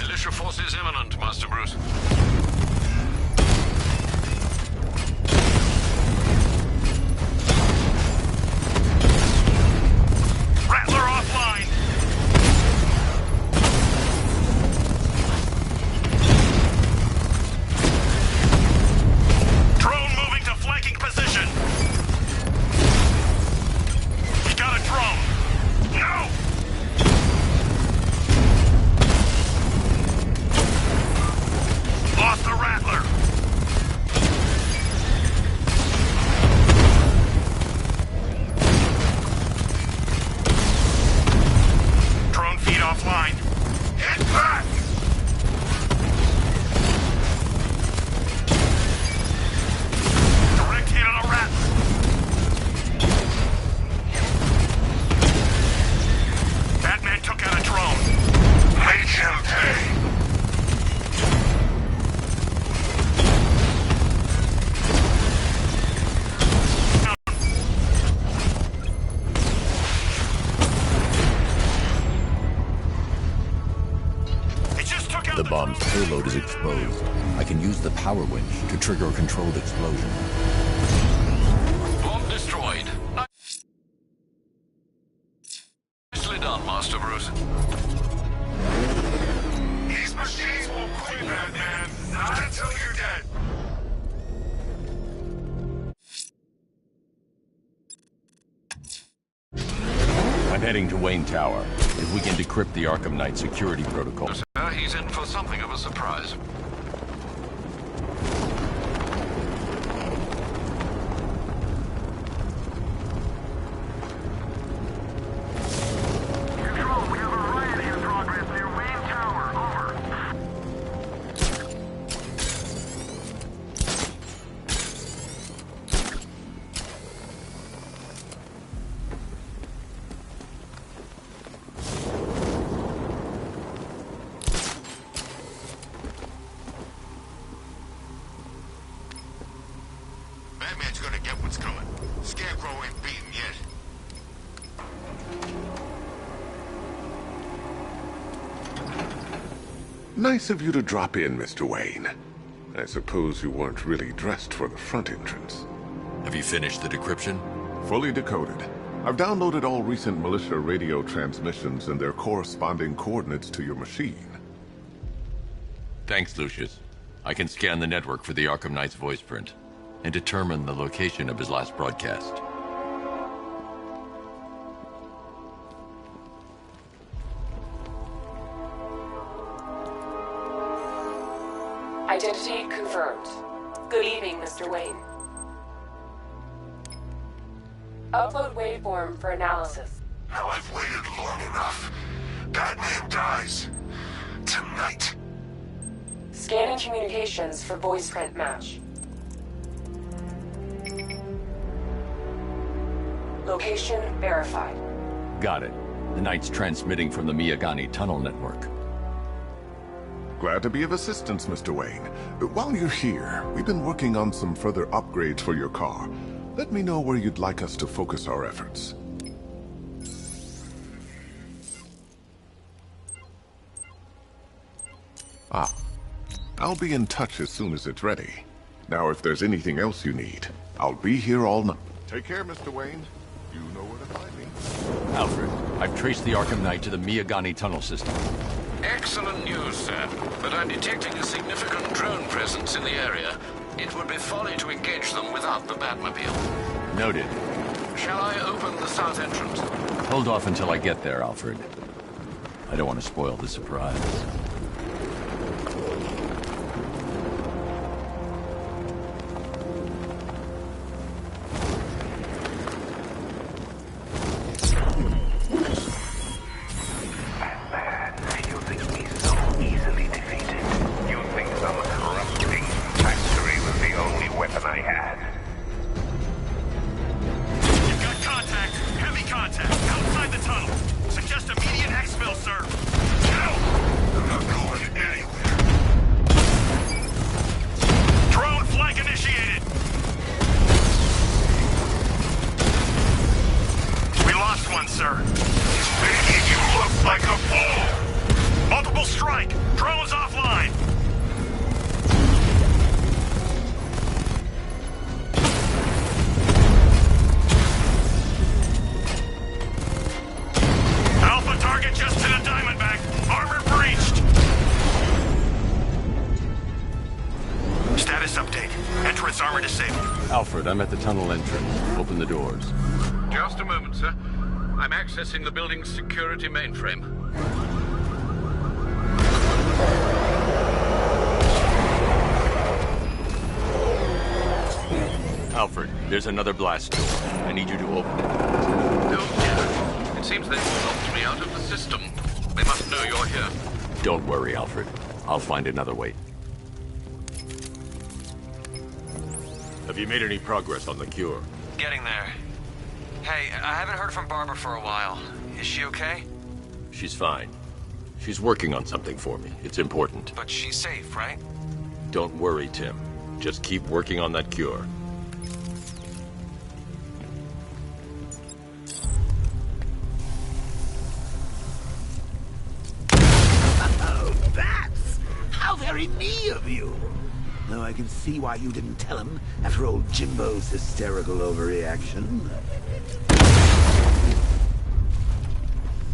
[SPEAKER 6] Militia forces imminent, Master Bruce.
[SPEAKER 8] Rattler offline! Drone moving to flanking position! We got a drone! No! Lost the Rattler! Drone feed offline. Hit back! Direct hit on a Rattler. Batman took out a drone. Make him pay.
[SPEAKER 10] The bomb's payload is exposed. I can use the power winch to trigger a controlled explosion.
[SPEAKER 6] Bomb destroyed. Nicely done, Master Bruce.
[SPEAKER 7] These machines won't quit, Batman. Not until you're dead.
[SPEAKER 10] I'm heading to Wayne Tower. If we can decrypt the Arkham Knight security protocol.
[SPEAKER 6] Sir, he's in for something of a surprise.
[SPEAKER 8] Control, we have a riot in progress near Wayne Tower. Over.
[SPEAKER 13] Batman's gonna get what's coming. Scarecrow ain't beaten yet.
[SPEAKER 7] Nice of you to drop in, Mr. Wayne. I suppose you weren't really dressed for the front entrance.
[SPEAKER 3] Have you finished the decryption?
[SPEAKER 7] Fully decoded. I've downloaded all recent militia radio transmissions and their corresponding coordinates to your machine.
[SPEAKER 3] Thanks, Lucius. I can scan the network for the Arkham Knight's voice print and determine the location of his last broadcast.
[SPEAKER 1] Identity confirmed. Good evening, Mr. Wayne. Upload waveform for analysis.
[SPEAKER 7] Now I've waited long enough. Batman dies. Tonight.
[SPEAKER 1] Scanning communications for voice print match. Location verified.
[SPEAKER 10] Got it. The Knight's transmitting from the Miyagani tunnel network.
[SPEAKER 7] Glad to be of assistance, Mr. Wayne. While you're here, we've been working on some further upgrades for your car. Let me know where you'd like us to focus our efforts. I'll be in touch as soon as it's ready. Now, if there's anything else you need, I'll be here all night. Take care, Mr. Wayne. You know where to find me.
[SPEAKER 10] Alfred, I've traced the Arkham Knight to the Miyagani tunnel system.
[SPEAKER 6] Excellent news, sir. But I'm detecting a significant drone presence in the area. It would be folly to engage them without the Batmobile.
[SPEAKER 10] Noted.
[SPEAKER 6] Shall I open the south entrance?
[SPEAKER 10] Hold off until I get there, Alfred. I don't want to spoil the surprise.
[SPEAKER 7] one, sir. He's making you look like a fool.
[SPEAKER 14] Multiple strike. Drone's offline. Alpha target just to the Diamondback. Armor breached. Status update. Entrance armor disabled.
[SPEAKER 10] Alfred, I'm at the tunnel entrance. Open the doors.
[SPEAKER 6] Just a moment, sir. I'm accessing the building's security mainframe.
[SPEAKER 10] Alfred, there's another blast door. I need you to open it.
[SPEAKER 6] Oh, dear. It seems they've locked me out of the system. They must know you're here.
[SPEAKER 10] Don't worry, Alfred. I'll find another way. Have you made any progress on the cure?
[SPEAKER 8] Getting there. Hey, I haven't heard from Barbara for a while. Is she okay?
[SPEAKER 10] She's fine. She's working on something for me. It's important.
[SPEAKER 8] But she's safe, right?
[SPEAKER 10] Don't worry, Tim. Just keep working on that cure.
[SPEAKER 2] Oh, bats! How very me of you! Though I can see why you didn't tell him after old Jimbo's hysterical overreaction.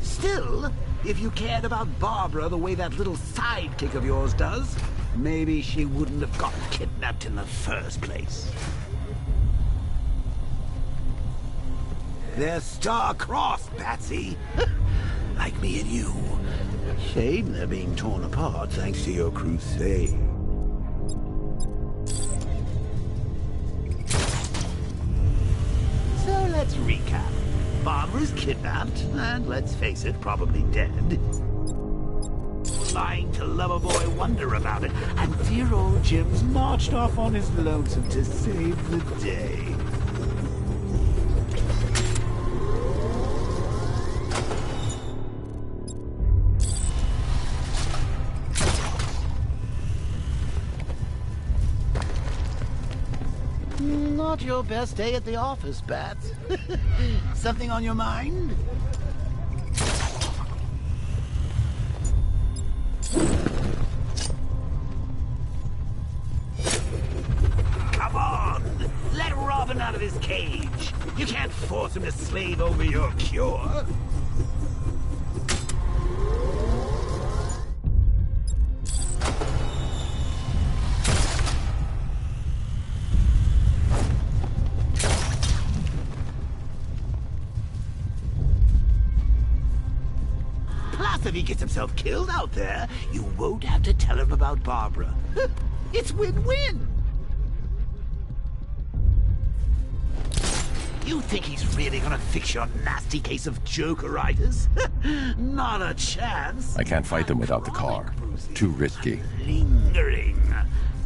[SPEAKER 2] Still, if you cared about Barbara the way that little sidekick of yours does, maybe she wouldn't have gotten kidnapped in the first place. They're star-crossed, Patsy. Like me and you. Shame they're being torn apart thanks to your crusade. So let's recap. Barbara's kidnapped, and let's face it, probably dead. Lying to Loverboy Wonder about it, and dear old Jim's marched off on his lonesome to save the day. Not your best day at the office, Bats. Something on your mind? Come on! Let Robin out of his cage! You can't force him to slave over your cure! If he gets himself killed out there, you won't have to tell him about Barbara. It's win-win! You think he's really gonna fix your nasty case of Jokeritis? Not a chance.
[SPEAKER 10] I can't fight them without the car. Too risky.
[SPEAKER 2] Lingering.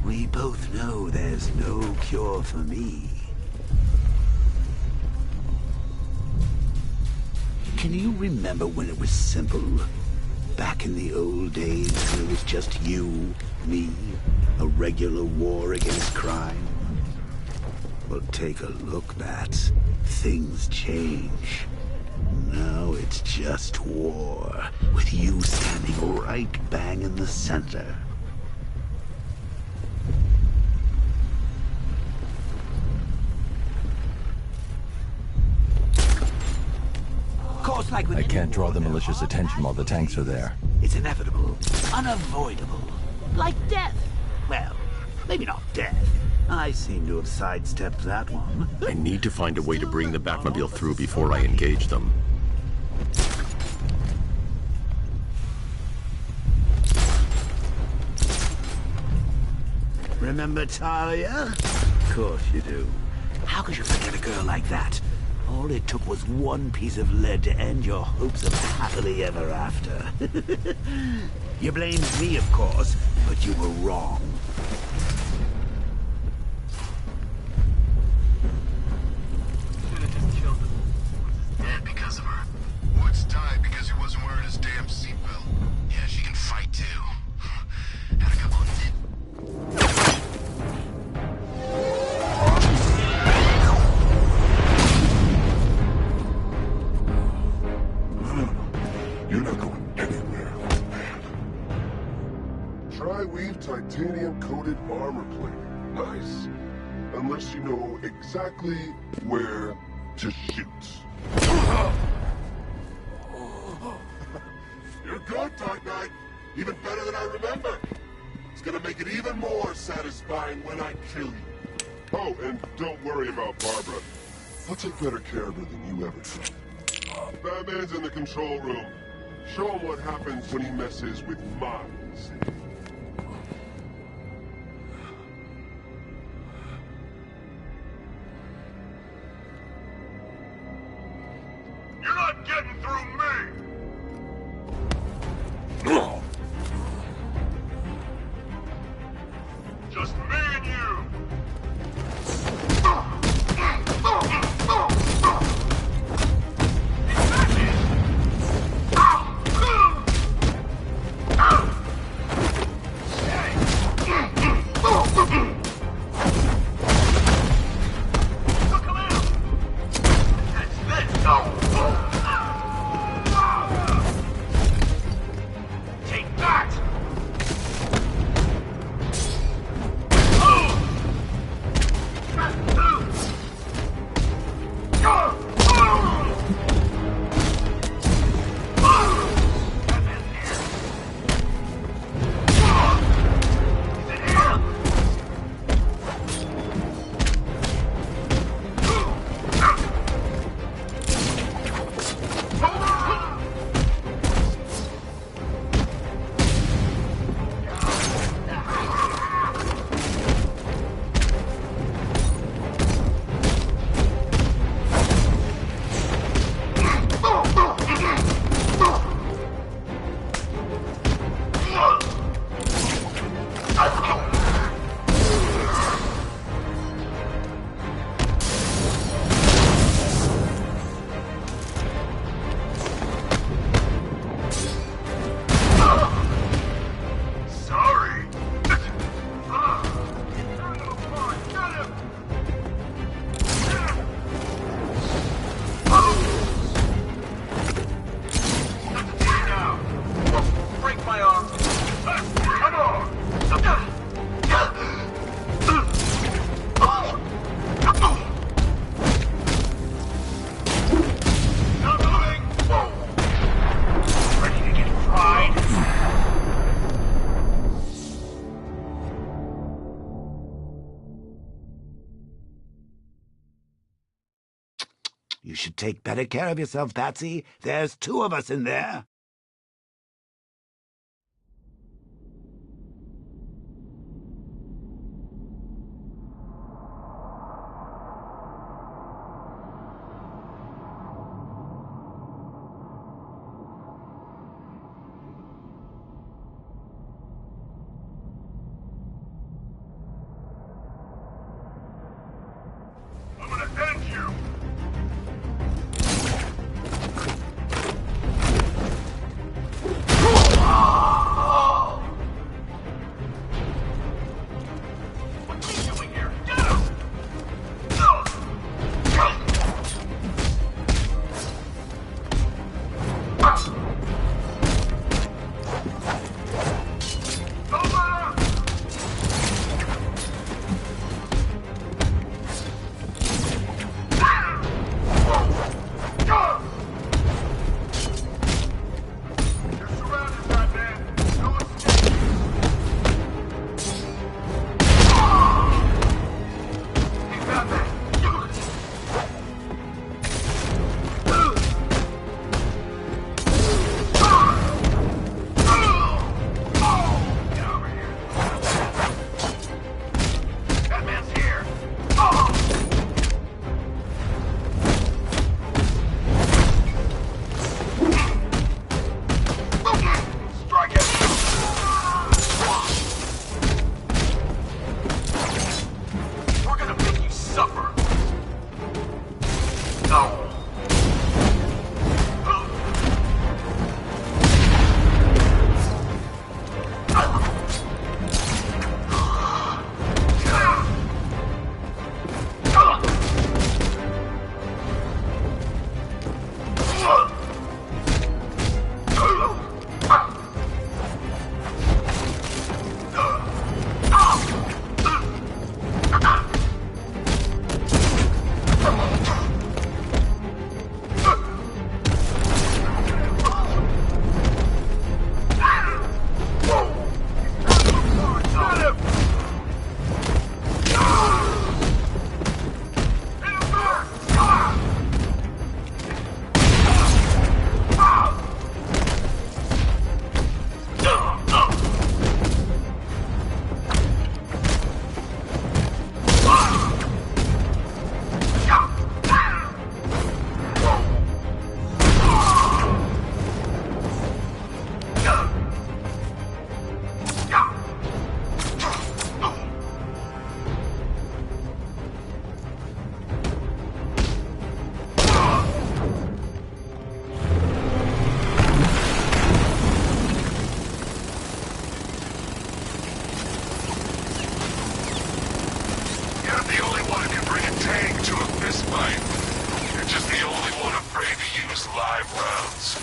[SPEAKER 2] We both know there's no cure for me. Can you remember when it was simple? Back in the old days, when it was just you, me, a regular war against crime. Well, take a look, Bats. Things change. Now it's just war, with you standing right bang in the center. Like
[SPEAKER 10] I can't draw the malicious attention while the tanks are there.
[SPEAKER 2] It's inevitable, unavoidable, like death. Well, maybe not death. I seem to have sidestepped that one.
[SPEAKER 10] I need to find a way to bring the Batmobile through before I engage them.
[SPEAKER 2] Remember Talia? Of course you do. How could you forget a girl like that? All it took was one piece of lead to end your hopes of happily ever after. You blamed me, of course, but you were wrong.
[SPEAKER 13] Dead because of her. Woods died because he wasn't wearing his damn seatbelt. Yeah, she can fight too. Had a couple of
[SPEAKER 7] weave titanium-coated armor plating. Nice. Unless you know exactly where to shoot. You're good, Dark Knight. Even better than I remember. It's gonna make it even more satisfying when I kill you. Oh, and don't worry about Barbara. I'll take better care of her than you ever could. Batman's in the control room. Show him what happens when he messes with my city.
[SPEAKER 14] You're not getting through me! Just me and you! Take that!
[SPEAKER 2] You should take better care of yourself, Patsy. There's two of us in there.
[SPEAKER 14] I'm gonna end you!
[SPEAKER 7] comes.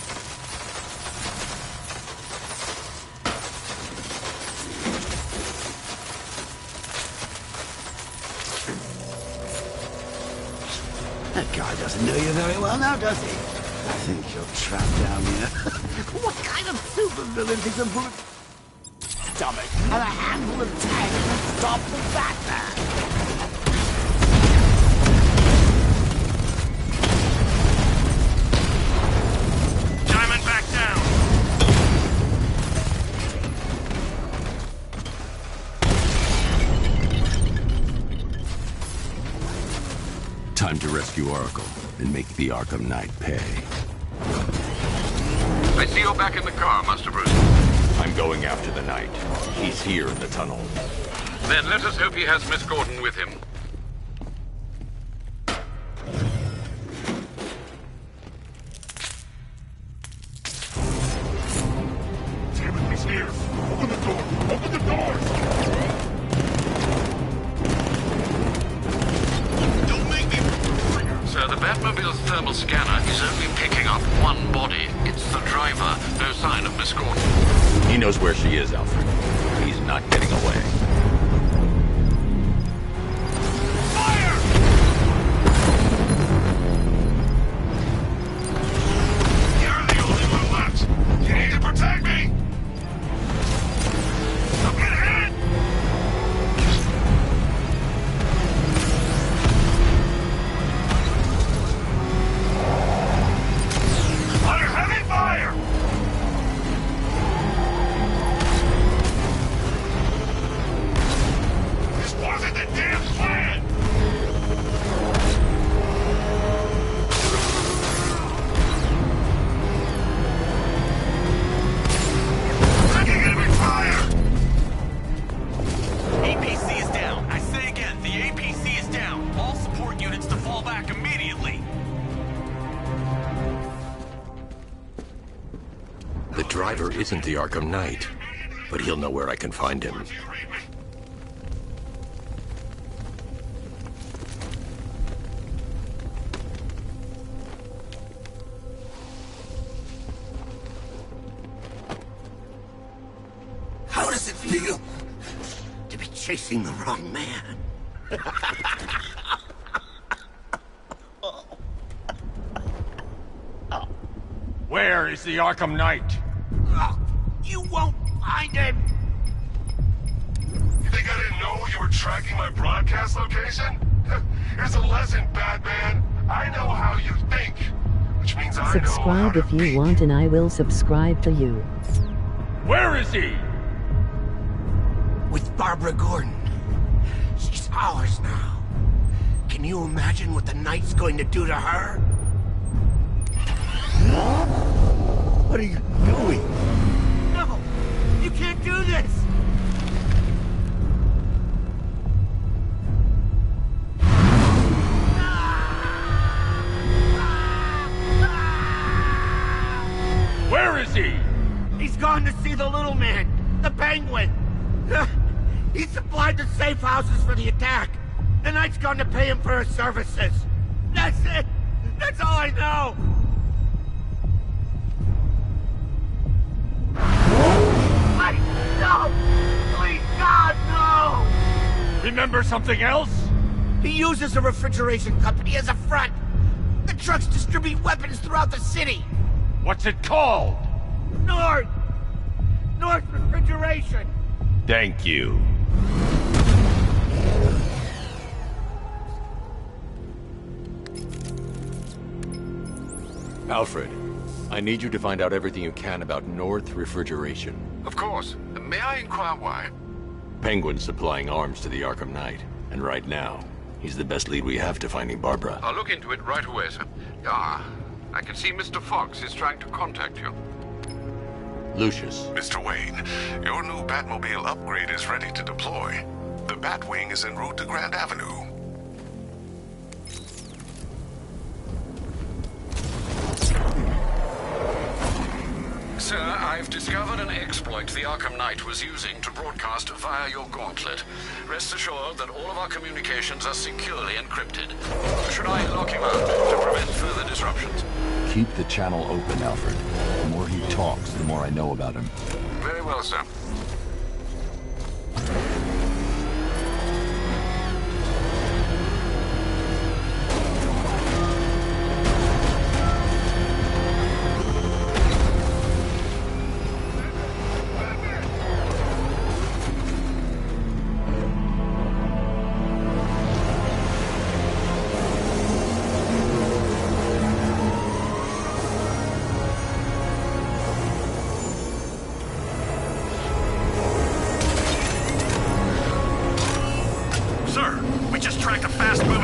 [SPEAKER 2] That guy doesn't know you very well now, does he? I think you're trapped down here. What kind of supervillain thinks a bullet stomach and a handful of tanks can stop the Batman?
[SPEAKER 14] Diamond back down.
[SPEAKER 10] Time to rescue Oracle and make the Arkham Knight pay.
[SPEAKER 6] I see you're back in the car, Master Bruce.
[SPEAKER 3] I'm going after the Knight. He's here in the tunnel.
[SPEAKER 6] Then let us hope he has Miss Gordon with him.
[SPEAKER 7] Damn it, he's here! Open the door! Open the doors!
[SPEAKER 6] Sir, the Batmobile's thermal scanner is only picking up one body. It's the driver. No sign of Miss Gordon.
[SPEAKER 3] He knows where she is, Alfred. He's not getting away.
[SPEAKER 7] You're the only one left! You need to protect me! Don't get hit! Under heavy fire! This wasn't the damn plan! Taking enemy fire!
[SPEAKER 15] APC is down. I say again, the APC is down. All support units to fall back immediately.
[SPEAKER 3] The driver isn't the Arkham Knight, but he'll know where I can find him.
[SPEAKER 2] How does it feel to be chasing the wrong man?
[SPEAKER 4] Where is the Arkham Knight?
[SPEAKER 2] You won't find him!
[SPEAKER 7] You think I didn't know you were tracking my broadcast location? Here's a lesson, Batman. I know how you think, which means I know how
[SPEAKER 16] Subscribe
[SPEAKER 7] to
[SPEAKER 16] if you
[SPEAKER 7] beat.
[SPEAKER 16] want and I will subscribe to you.
[SPEAKER 4] Where is he?
[SPEAKER 2] With Barbara Gordon. She's ours now. Can you imagine what the Knight's going to do to her? What are you doing? No! You can't do this!
[SPEAKER 4] Where is he?
[SPEAKER 2] He's gone to see the little man, the Penguin. He supplied the safe houses for the attack. The Knight's gone to pay him for his services. That's it. That's all I know. Wait, no! Please, God, no!
[SPEAKER 4] Remember something else?
[SPEAKER 2] He uses a refrigeration company as a front. The trucks distribute weapons throughout the city.
[SPEAKER 4] What's it called?
[SPEAKER 2] North Refrigeration.
[SPEAKER 3] Thank you. Alfred, I need you to find out everything you can about North Refrigeration.
[SPEAKER 6] Of course. May I inquire why?
[SPEAKER 3] Penguin's supplying arms to the Arkham Knight, and right now, he's the best lead we have to finding Barbara.
[SPEAKER 6] I'll look into it right away, sir. Ah, I can see Mr. Fox is trying to contact you.
[SPEAKER 3] Lucius.
[SPEAKER 7] Mr. Wayne, your new Batmobile upgrade is ready to deploy. The Batwing is en route to Grand Avenue.
[SPEAKER 6] Sir, I I've discovered an exploit the Arkham Knight was using to broadcast via your gauntlet. Rest assured that all of our communications are securely encrypted. Should I lock him out to prevent further disruptions?
[SPEAKER 10] Keep the channel open, Alfred. The more he talks, the more I know about him.
[SPEAKER 6] Very well, sir.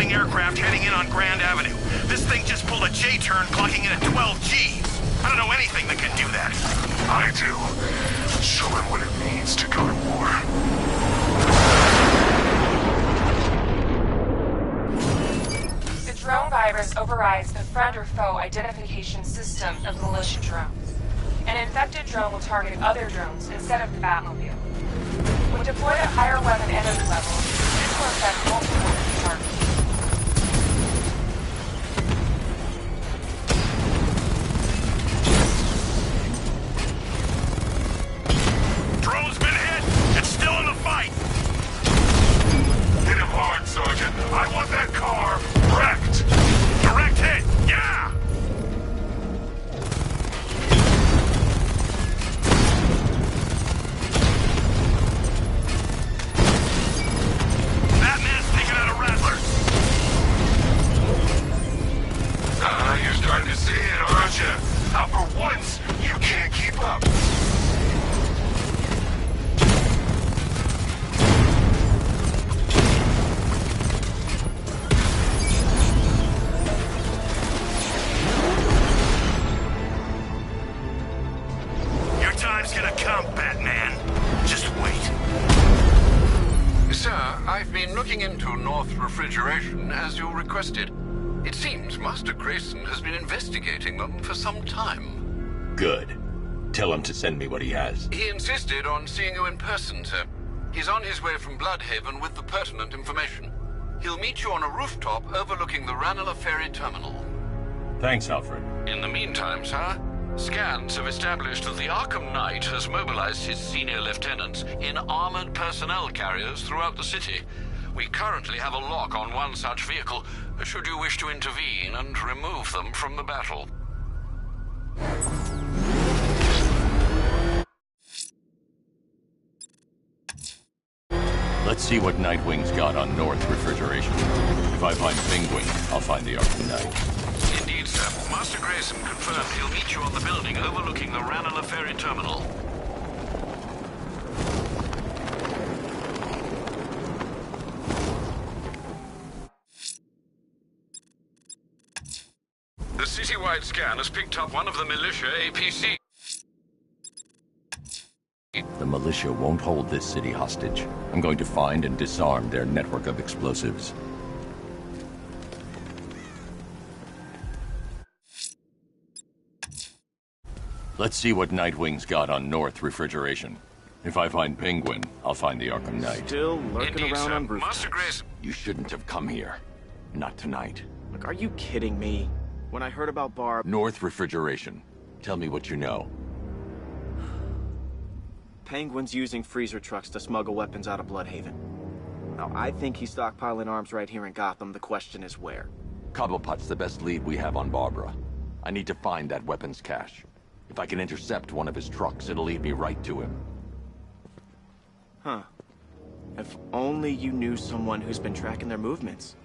[SPEAKER 14] Aircraft heading in on Grand Avenue. This thing just pulled a J-turn, clocking in at 12 Gs. I don't know anything that can do that.
[SPEAKER 7] I do. Show him what it means to go to war.
[SPEAKER 1] The drone virus overrides the friend or foe identification system of militia drones. An infected drone will target other drones instead of the Batmobile. When deployed at higher weapon enemy levels, this will affect multiple enemy targets.
[SPEAKER 7] Sergeant, I want that car wrecked!
[SPEAKER 14] Direct hit! Yeah! That man's taking out a Rattler!
[SPEAKER 7] You're starting to see it, aren't you? Now for once, you can't keep up.
[SPEAKER 6] Into North Refrigeration as you requested. It seems Master Grayson has been investigating them for some time.
[SPEAKER 3] Good. Tell him to send me what he has.
[SPEAKER 6] He insisted on seeing you in person, sir. He's on his way from Bloodhaven with the pertinent information. He'll meet you on a rooftop overlooking the Ranelagh Ferry Terminal.
[SPEAKER 3] Thanks, Alfred.
[SPEAKER 6] In the meantime, sir, scans have established that the Arkham Knight has mobilized his senior lieutenants in armored personnel carriers throughout the city. We currently have a lock on one such vehicle, should you wish to intervene and remove them from the battle.
[SPEAKER 10] Let's see what Nightwing's got on North Refrigeration. If I find Penguin, I'll find the Arkham Knight.
[SPEAKER 6] Indeed, sir. Master Grayson confirmed he'll meet you on the building overlooking the Ranelagh Ferry Terminal. The citywide scan has picked up one of the militia APC.
[SPEAKER 10] The militia won't hold this city hostage. I'm going to find and disarm their network of explosives. Let's see what Nightwing's got on North Refrigeration. If I find Penguin, I'll find the Arkham Knight.
[SPEAKER 17] Still lurking
[SPEAKER 6] Indeed,
[SPEAKER 17] around
[SPEAKER 6] sir.
[SPEAKER 17] on Bruce.
[SPEAKER 6] Master Grayson.
[SPEAKER 10] You shouldn't have come here. Not tonight.
[SPEAKER 17] Look, are you kidding me? When I heard about Barb...
[SPEAKER 10] North Refrigeration. Tell me what you know.
[SPEAKER 17] Penguin's using freezer trucks to smuggle weapons out of Bloodhaven. Now, I think he's stockpiling arms right here in Gotham. The question is where.
[SPEAKER 10] Cobblepot's the best lead we have on Barbara. I need to find that weapons cache. If I can intercept one of his trucks, it'll lead me right to him.
[SPEAKER 17] Huh. If only you knew someone who's been tracking their movements.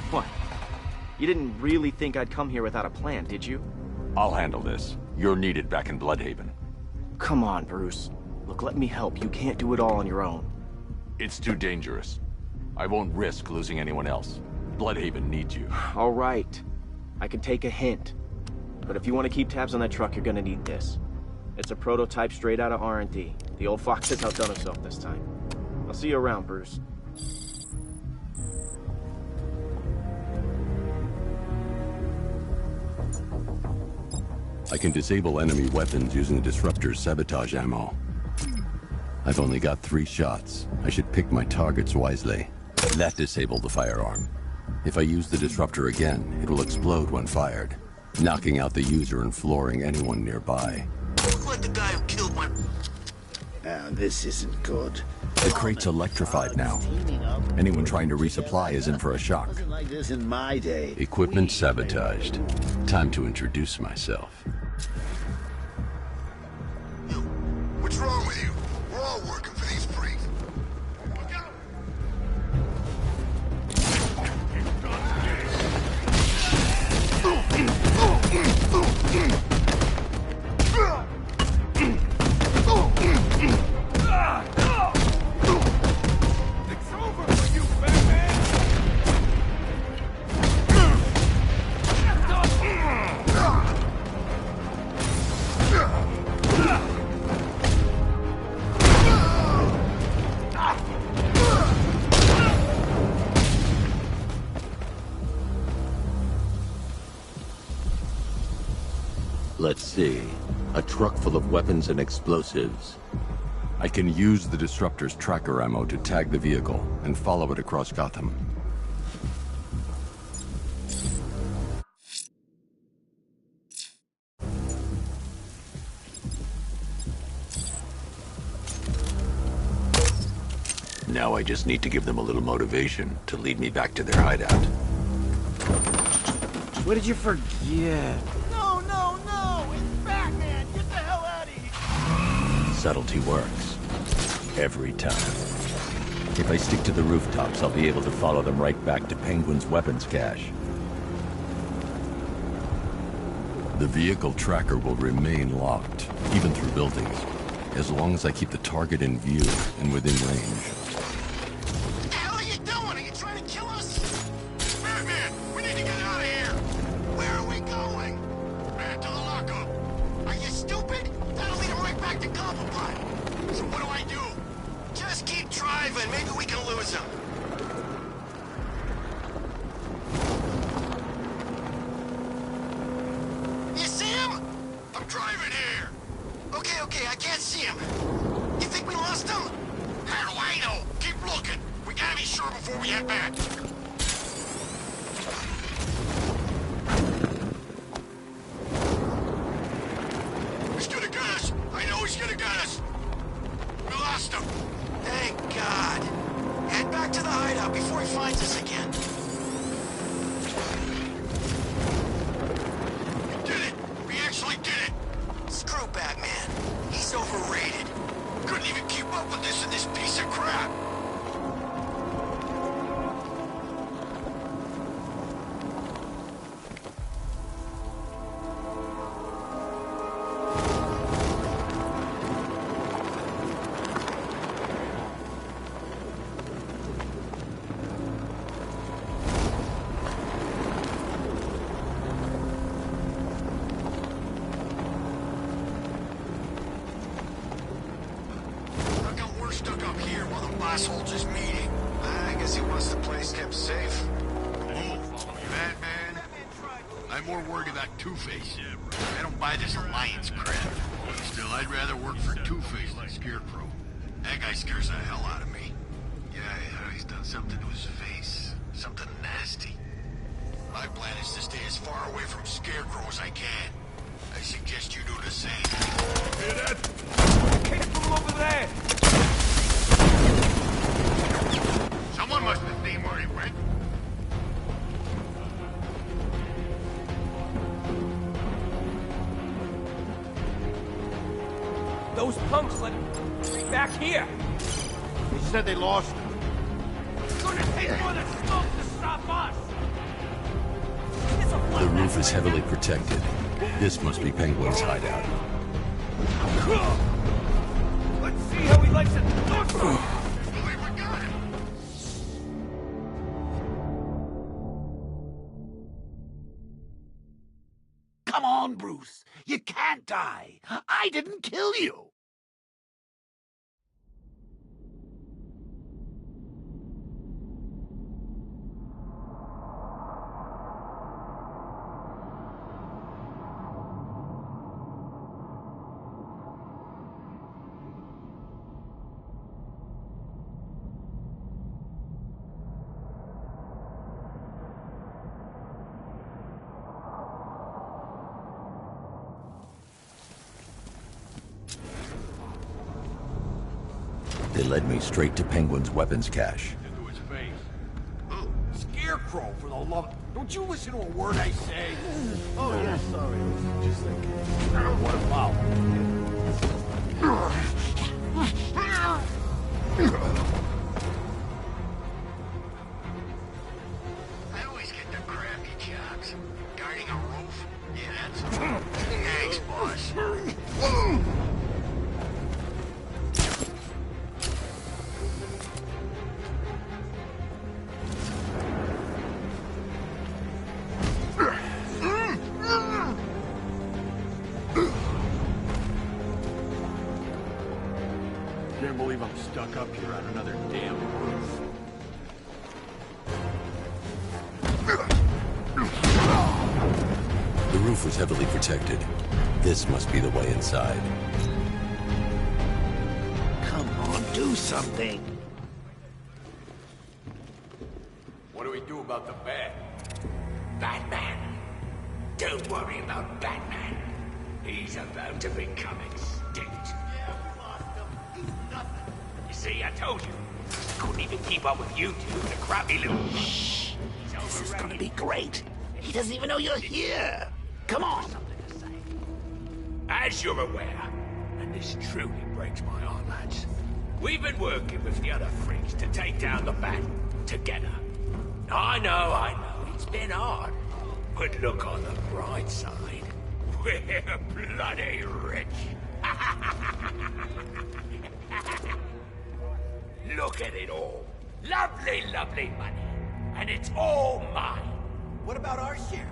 [SPEAKER 17] What? You didn't really think I'd come here without a plan, did you?
[SPEAKER 10] I'll handle this. You're needed back in Bloodhaven.
[SPEAKER 17] Come on, Bruce. Look, let me help. You can't do it all on your own.
[SPEAKER 10] It's too dangerous. I won't risk losing anyone else. Bloodhaven needs you.
[SPEAKER 17] All right. I can take a hint. But if you want to keep tabs on that truck, you're gonna need this. It's a prototype straight out of R&D. The old fox has outdone himself this time. I'll see you around, Bruce.
[SPEAKER 10] I can disable enemy weapons using the disruptor's sabotage ammo. I've only got 3 shots. I should pick my targets wisely. That disabled the firearm. If I use the disruptor again, it will explode when fired, knocking out the user and flooring anyone nearby.
[SPEAKER 8] Look like the guy who killed my...
[SPEAKER 2] Now, this isn't good.
[SPEAKER 10] The crate's electrified now. Anyone trying to resupply is in for a shock.
[SPEAKER 2] Wasn't like this in my day.
[SPEAKER 10] Equipment sabotaged. Time to introduce myself.
[SPEAKER 13] What's wrong with you? We're all working for these freaks. Look out!
[SPEAKER 14] It's over for you, Batman!
[SPEAKER 10] Let's see. A truck full of weapons and explosives. I can use the disruptor's tracker ammo to tag the vehicle and follow it across Gotham. Now I just need to give them a little motivation to lead me back to their hideout.
[SPEAKER 17] What did you forget?
[SPEAKER 14] No, no, no! It's Batman! Get the hell out of here!
[SPEAKER 10] Subtlety works. Every time. If I stick to the rooftops, I'll be able to follow them right back to Penguin's weapons cache. The vehicle tracker will remain locked, even through buildings, as long as I keep the target in view and within range.
[SPEAKER 13] What the hell are you doing? Are you trying to kill us? Batman, we need to get out of here. Where are we going? Back to the lockup. Are you stupid? That'll lead him right back to Cobblepot. So what do I do? Just keep driving. Maybe we can lose him. You see him? I'm driving here. Okay, I can't see him. You think we lost him? How do I know? Keep looking. We gotta be sure before we head back. He's gonna get us. I know he's gonna get us. We lost him. Thank God. Head back to the hideout before he finds us again. We did it. We actually did it. Screw Batman. He's overrated. Couldn't even keep up with this in this piece of crap. How come we're stuck up here while the boss holds his meeting? I guess he wants the place kept safe.
[SPEAKER 7] Batman? I'm more worried about Two-Face. I don't buy this Alliance crap. Still, I'd rather work for Two-Face than Scarecrow. That guy scares the hell out of me. Yeah, he's done something to his face. Something nasty. My plan is to stay as far away from Scarecrow as I can. I suggest you do the same. Hear that?
[SPEAKER 14] Came from over there!
[SPEAKER 7] Someone must have seen where he went.
[SPEAKER 14] Those punks let him back here!
[SPEAKER 7] They said they lost him.
[SPEAKER 14] It's gonna take more than smoke to stop us!
[SPEAKER 10] The roof is heavily protected. This must be Penguin's hideout.
[SPEAKER 14] Let's see how he likes it.
[SPEAKER 2] Come on, Bruce. You can't die. I didn't kill you.
[SPEAKER 10] They led me straight to Penguin's weapons cache.
[SPEAKER 15] Into his face. Scarecrow, for the love... Don't you listen to a word I say? Oh, yeah, sorry. Just thinking. What about?
[SPEAKER 13] I always get the crappy jobs. Guarding a roof? Yeah, that's... Thanks, boss.
[SPEAKER 15] Can't believe I'm stuck up here on another damn roof.
[SPEAKER 10] The roof was heavily protected. This must be the way inside.
[SPEAKER 2] Come on, do something.
[SPEAKER 15] What do we do about the bat?
[SPEAKER 18] Batman. Don't worry about Batman. He's about to become extinct. You see, I told you. Couldn't even keep up with you two, the crappy little...
[SPEAKER 2] Shh. This is gonna be great. He doesn't even know you're here. Come on.
[SPEAKER 18] As you're aware, and this truly breaks my heart, lads, we've been working with the other freaks to take down the Bat together. I know, it's been hard. But look on the bright side. We're bloody rich. Look at it all. Lovely, lovely money. And it's all mine.
[SPEAKER 13] What about our share?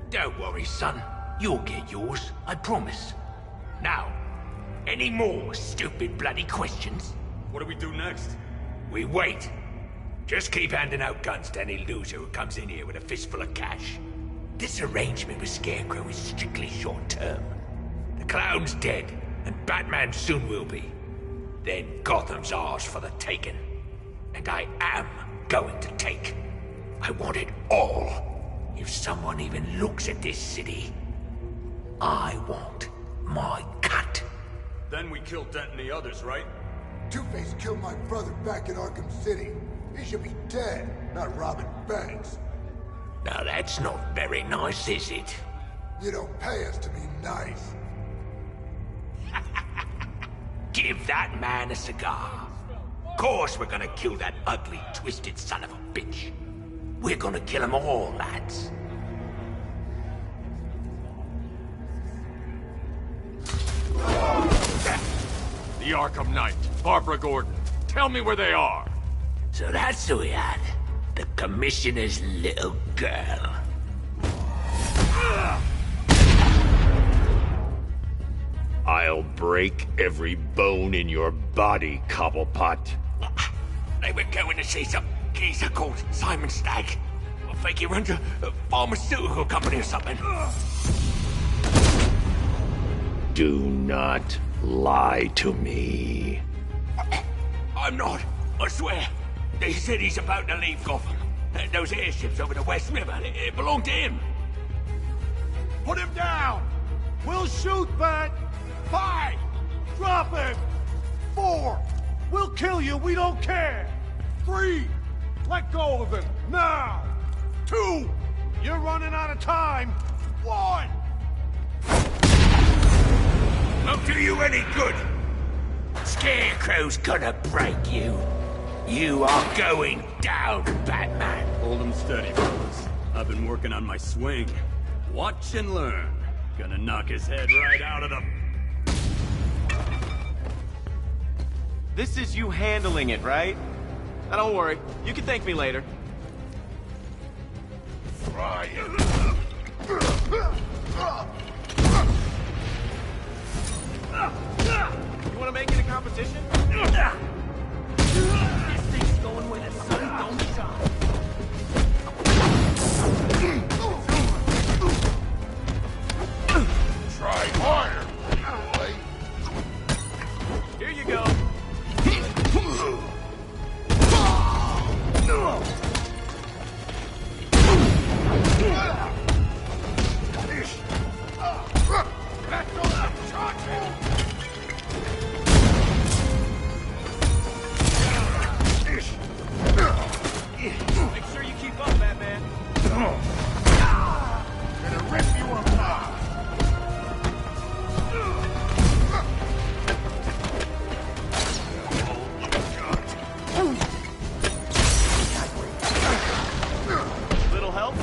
[SPEAKER 18] Don't worry, son. You'll get yours, I promise. Now, any more stupid bloody questions?
[SPEAKER 15] What do we do next?
[SPEAKER 18] We wait. Just keep handing out guns to any loser who comes in here with a fistful of cash. This arrangement with Scarecrow is strictly short-term. The Clown's dead, and Batman soon will be. Then Gotham's ours for the taking. And I am going to take. I want it all. If someone even looks at this city, I want my cut.
[SPEAKER 15] Then we kill Dent and the others, right?
[SPEAKER 7] Two-Face killed my brother back in Arkham City. He should be dead, not robbing banks.
[SPEAKER 18] Now that's not very nice, is it?
[SPEAKER 7] You don't pay us to be nice.
[SPEAKER 18] Give that man a cigar. Of course we're gonna kill that ugly, twisted son of a bitch. We're gonna kill them all, lads.
[SPEAKER 15] The Arkham Knight, Barbara Gordon. Tell me where they are.
[SPEAKER 18] So that's who we had. The Commissioner's little girl.
[SPEAKER 19] I'll break every bone in your body, Cobblepot.
[SPEAKER 18] They were going to see some geezer called Simon Stagg. I think he runs a pharmaceutical company or something.
[SPEAKER 19] Do not lie to me.
[SPEAKER 18] I'm not. I swear. They said he's about to leave Gotham. Those airships over the West River, it belonged to him.
[SPEAKER 15] Put him down! We'll shoot, Bat! 5! Drop him! 4! We'll kill you, we don't care! 3! Let go of him, now! 2! You're running out of time! 1!
[SPEAKER 18] Won't do you any good! Scarecrow's gonna break you. You are going down, Batman.
[SPEAKER 20] Hold him steady, fellas. I've been working on my swing. Watch and learn. Gonna knock his head right out of the...
[SPEAKER 17] This is you handling it, right? Now don't worry. You can thank me later.
[SPEAKER 7] Ryan.
[SPEAKER 17] You wanna make it a competition?
[SPEAKER 18] This thing's going where the sun don't shine.
[SPEAKER 7] Try harder, boy.
[SPEAKER 17] Here you go.
[SPEAKER 15] Gonna rip you apart!
[SPEAKER 17] Little help?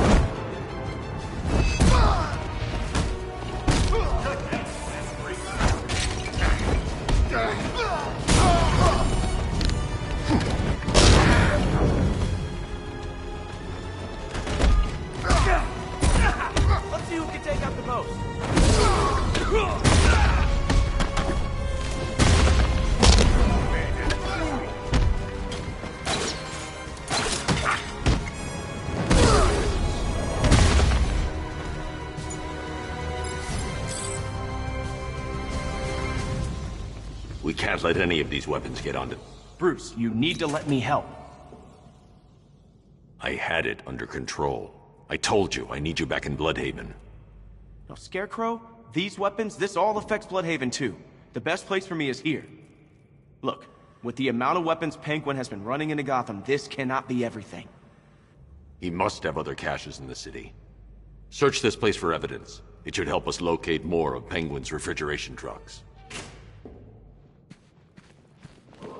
[SPEAKER 17] Let's see who can take out the most.
[SPEAKER 19] We can't let any of these weapons get onto...
[SPEAKER 17] Bruce, you need to let me help.
[SPEAKER 19] I had it under control. I told you, I need you back in Bloodhaven.
[SPEAKER 17] No, Scarecrow, these weapons, this all affects Bloodhaven too. The best place for me is here. Look, with the amount of weapons Penguin has been running into Gotham, this cannot be everything.
[SPEAKER 3] He must have other caches in the city. Search this place for evidence. It should help us locate more of Penguin's refrigeration trucks.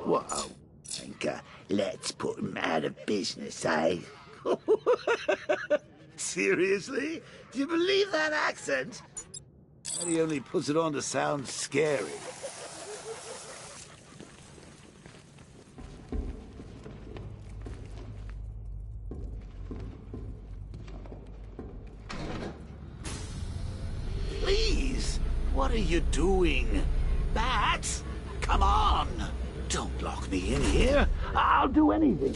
[SPEAKER 2] Whoa. Think, let's put him out of business, eh? Seriously? Do you believe that accent? And he only puts it on to sound scary. Please, what are you doing? Bats? Come on! Don't lock me in here. I'll do anything.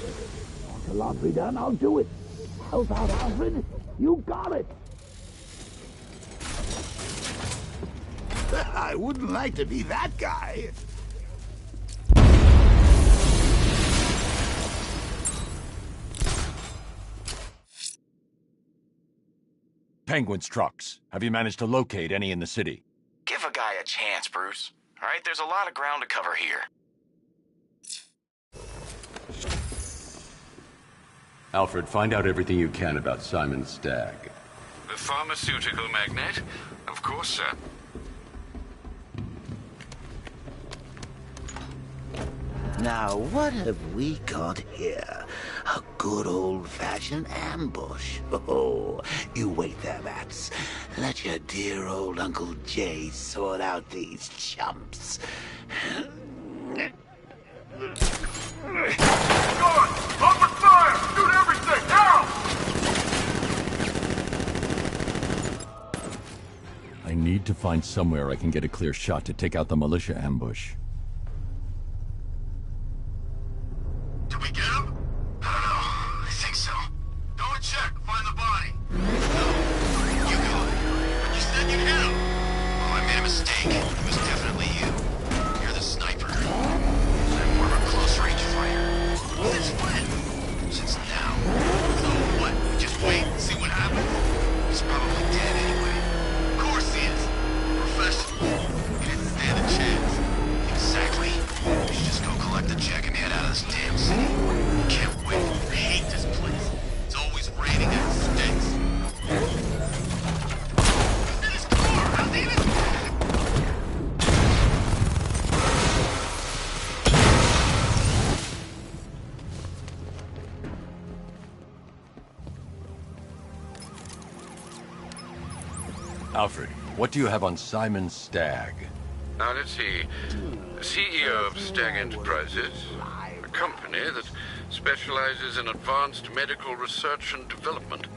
[SPEAKER 2] Want the laundry done? I'll do it. Help out, Alfred. You got it. I wouldn't like to be that guy.
[SPEAKER 3] Penguin's trucks. Have you managed to locate any in the city?
[SPEAKER 8] Give a guy a chance, Bruce. All right, there's a lot of ground to cover here.
[SPEAKER 10] Alfred, find out everything you can about Simon Stagg.
[SPEAKER 6] The pharmaceutical magnate? Of course, sir.
[SPEAKER 2] Now, what have we got here? A good old-fashioned ambush. Oh, you wait there, Bats. Let your dear old Uncle Jay sort out these chumps.
[SPEAKER 15] Guard! Open fire! Shoot everything! Now!
[SPEAKER 10] I need to find somewhere I can get a clear shot to take out the militia ambush.
[SPEAKER 8] Did we get him? I don't know. I think so. Go and check. Find the body. No. You go. But you said you hit him. Oh, I made a mistake. It was definitely you. You're the sniper. I'm more of a close-range fighter. Since when? Since now. So what? We just wait and see what happens? He's probably dead anyway. Of course he is. Professional. He didn't stand a chance. Exactly. We should just go collect the check and head out of this damn city. Can't wait. I hate this place. It's always raining and it stinks. He's in his car! How's he even...
[SPEAKER 3] Alfred, what do you have on Simon Stagg?
[SPEAKER 6] Now, let's see. CEO of Stagg Enterprises, a company that specializes in advanced medical research and development.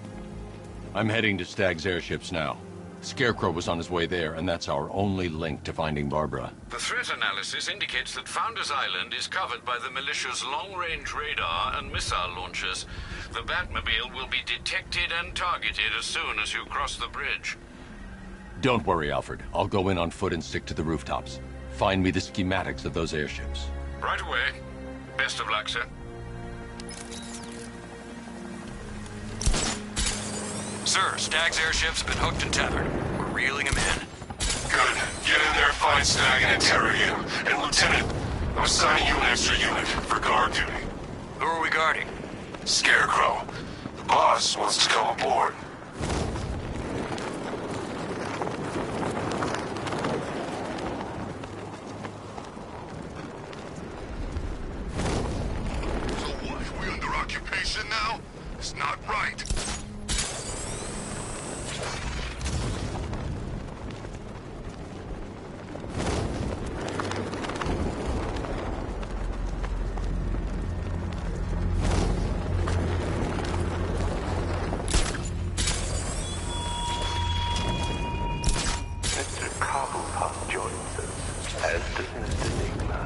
[SPEAKER 3] I'm heading to Stagg's airships now. Scarecrow was on his way there, and that's our only link to finding Barbara.
[SPEAKER 6] The threat analysis indicates that Founders Island is covered by the militia's long-range radar and missile launchers. The Batmobile will be detected and targeted as soon as you cross the bridge.
[SPEAKER 3] Don't worry, Alfred. I'll go in on foot and stick to the rooftops. Find me the schematics of those airships.
[SPEAKER 6] Right away. Best of luck, sir.
[SPEAKER 14] Sir, Stagg's airship's been hooked and tethered. We're reeling him in.
[SPEAKER 7] Good. Get in there, find Stagg, and interrogate him. And Lieutenant, I'm assigning you an extra unit for guard duty.
[SPEAKER 14] Who are we guarding?
[SPEAKER 7] Scarecrow. The boss wants to come aboard.
[SPEAKER 13] So what? We under occupation now? It's not right.
[SPEAKER 9] Mr. Cobblepot joins us, as does Mr. Enigma.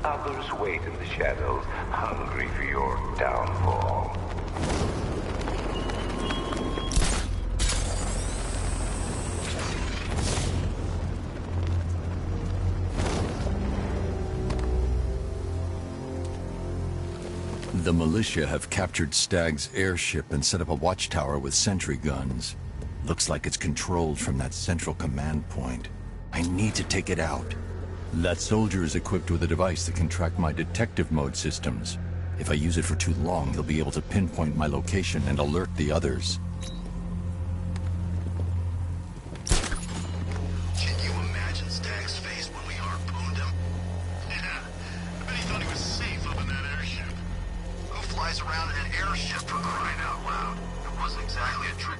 [SPEAKER 9] Others wait in the shadows, hungry for your downfall.
[SPEAKER 10] The militia have captured Stagg's airship and set up a watchtower with sentry guns. Looks like it's controlled from that central command point. I need to take it out. That soldier is equipped with a device that can track my detective mode systems. If I use it for too long, he'll be able to pinpoint my location and alert the others.
[SPEAKER 13] Can you imagine Stagg's face when we harpooned him? Yeah, I bet he thought he was safe up in that airship. Who flies around in an airship for crying out loud? It wasn't exactly a trick.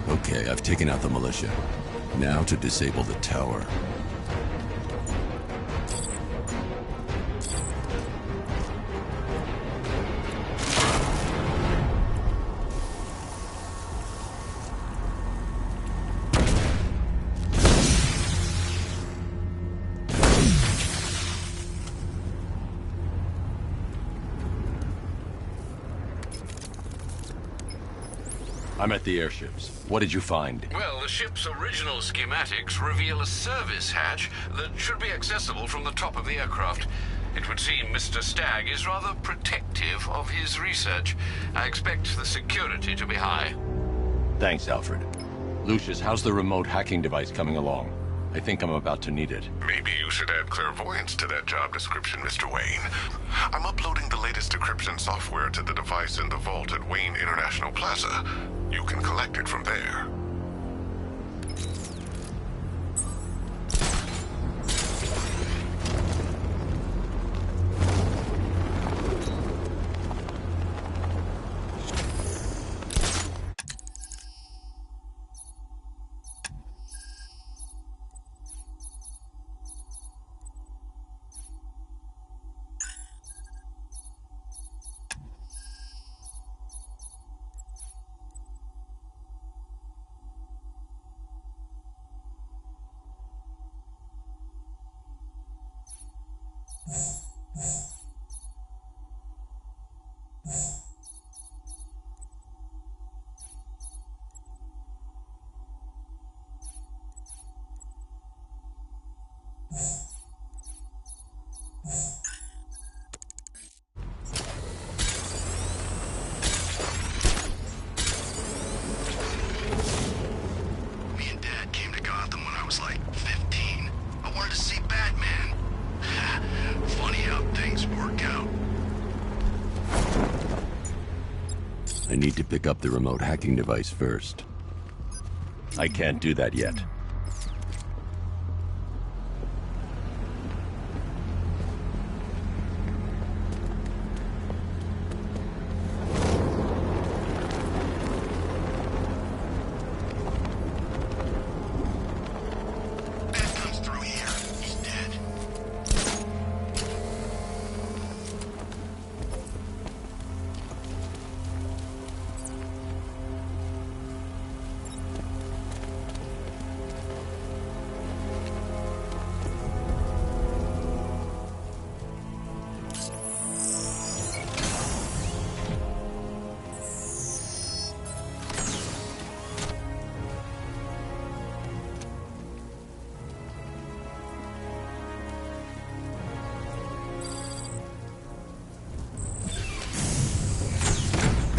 [SPEAKER 10] Okay, I've taken out the militia. Now to disable the tower. I'm at the airships. What did you find?
[SPEAKER 6] Well, the ship's original schematics reveal a service hatch that should be accessible from the top of the aircraft. It would seem Mr. Stagg is rather protective of his research. I expect the security to be high.
[SPEAKER 10] Thanks, Alfred. Lucius, how's the remote hacking device coming along? I think I'm about to need it.
[SPEAKER 7] Maybe you should add clairvoyance to that job description, Mr. Wayne. I'm uploading the latest decryption software to the device in the vault at Wayne International Plaza. You can collect it from there.
[SPEAKER 13] Me and Dad came to Gotham when I was like 15. I wanted to see Batman. Funny how things work out.
[SPEAKER 10] I need to pick up the remote hacking device first. I can't do that yet.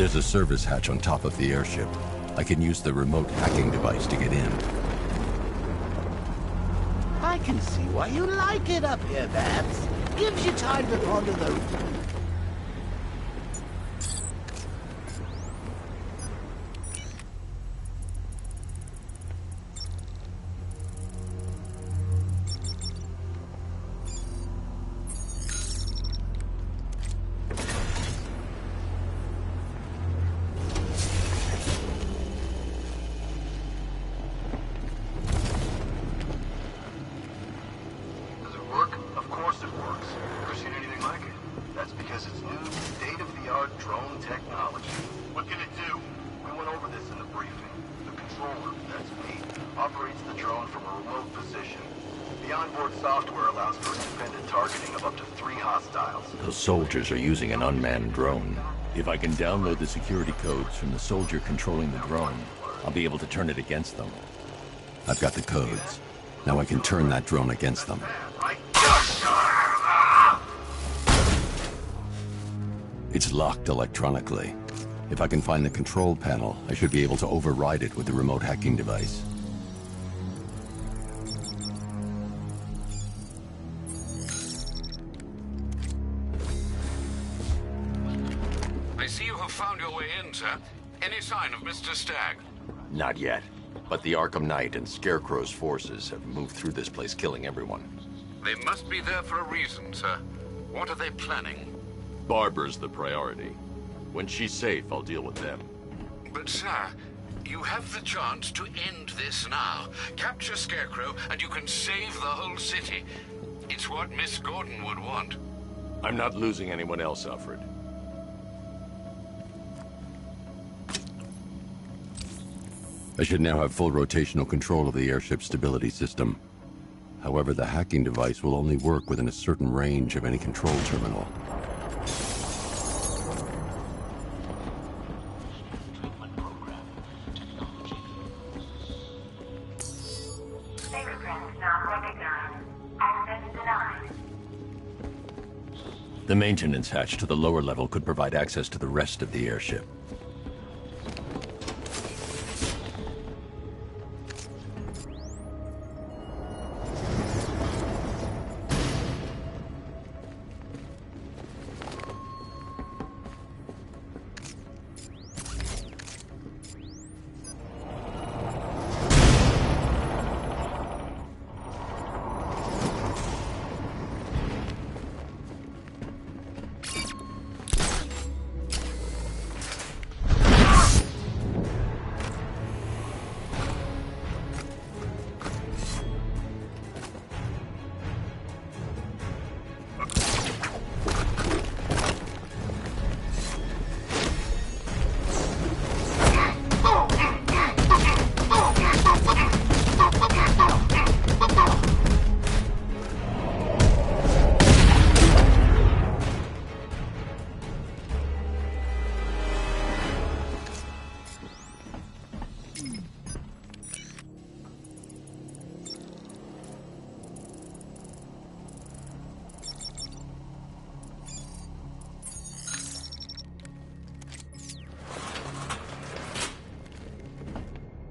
[SPEAKER 10] There's a service hatch on top of the airship. I can use the remote hacking device to get in.
[SPEAKER 2] I can see why you like it up here, Babs. Gives you time to ponder the...
[SPEAKER 3] Soldiers are using an unmanned drone. If I can download the security codes from the soldier controlling the drone, I'll be able to turn it against them.
[SPEAKER 10] I've got the codes. Now I can turn that drone against them. It's locked electronically. If I can find the control panel, I should be able to override it with the remote hacking device.
[SPEAKER 6] Sir. Any sign of Mr. Stagg?
[SPEAKER 3] Not yet. But the Arkham Knight and Scarecrow's forces have moved through this place, killing everyone.
[SPEAKER 6] They must be there for a reason, sir. What are they planning?
[SPEAKER 3] Barbara's the priority. When she's safe, I'll deal with them.
[SPEAKER 6] But, sir, you have the chance to end this now. Capture Scarecrow, and you can save the whole city. It's what Miss Gordon would want.
[SPEAKER 3] I'm not losing anyone else, Alfred.
[SPEAKER 10] I should now have full rotational control of the airship's stability system. However, the hacking device will only work within a certain range of any control terminal. The maintenance hatch to the lower level could provide access to the rest of the airship.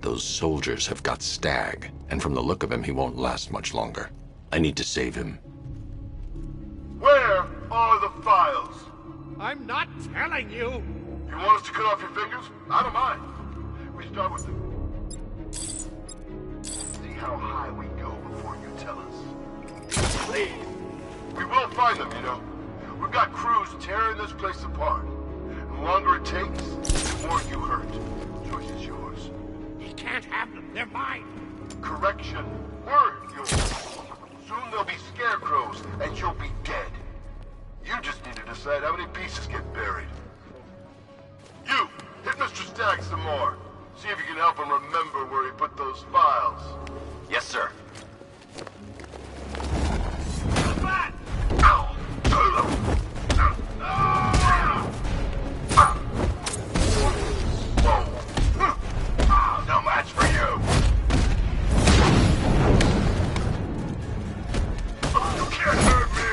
[SPEAKER 3] Those soldiers have got Stagg, and from the look of him, he won't last much longer. I need to save him.
[SPEAKER 7] Where are the files?
[SPEAKER 15] I'm not telling you!
[SPEAKER 7] You want us to cut off your fingers? I don't mind. We start with them. See how high we go before you tell us. Please! We will find them, you know. We've got crews tearing this place apart. The longer it takes, the more you hurt. The choice is yours.
[SPEAKER 15] You can't have them. They're mine.
[SPEAKER 7] Correction. Word yours. Soon there'll be scarecrows, and you'll be dead. You just need to decide how many pieces get buried. You, hit Mr. Stagg some more. See if you can help him remember where he put those files.
[SPEAKER 8] Yes, sir.
[SPEAKER 7] No match for you. You can't hurt me.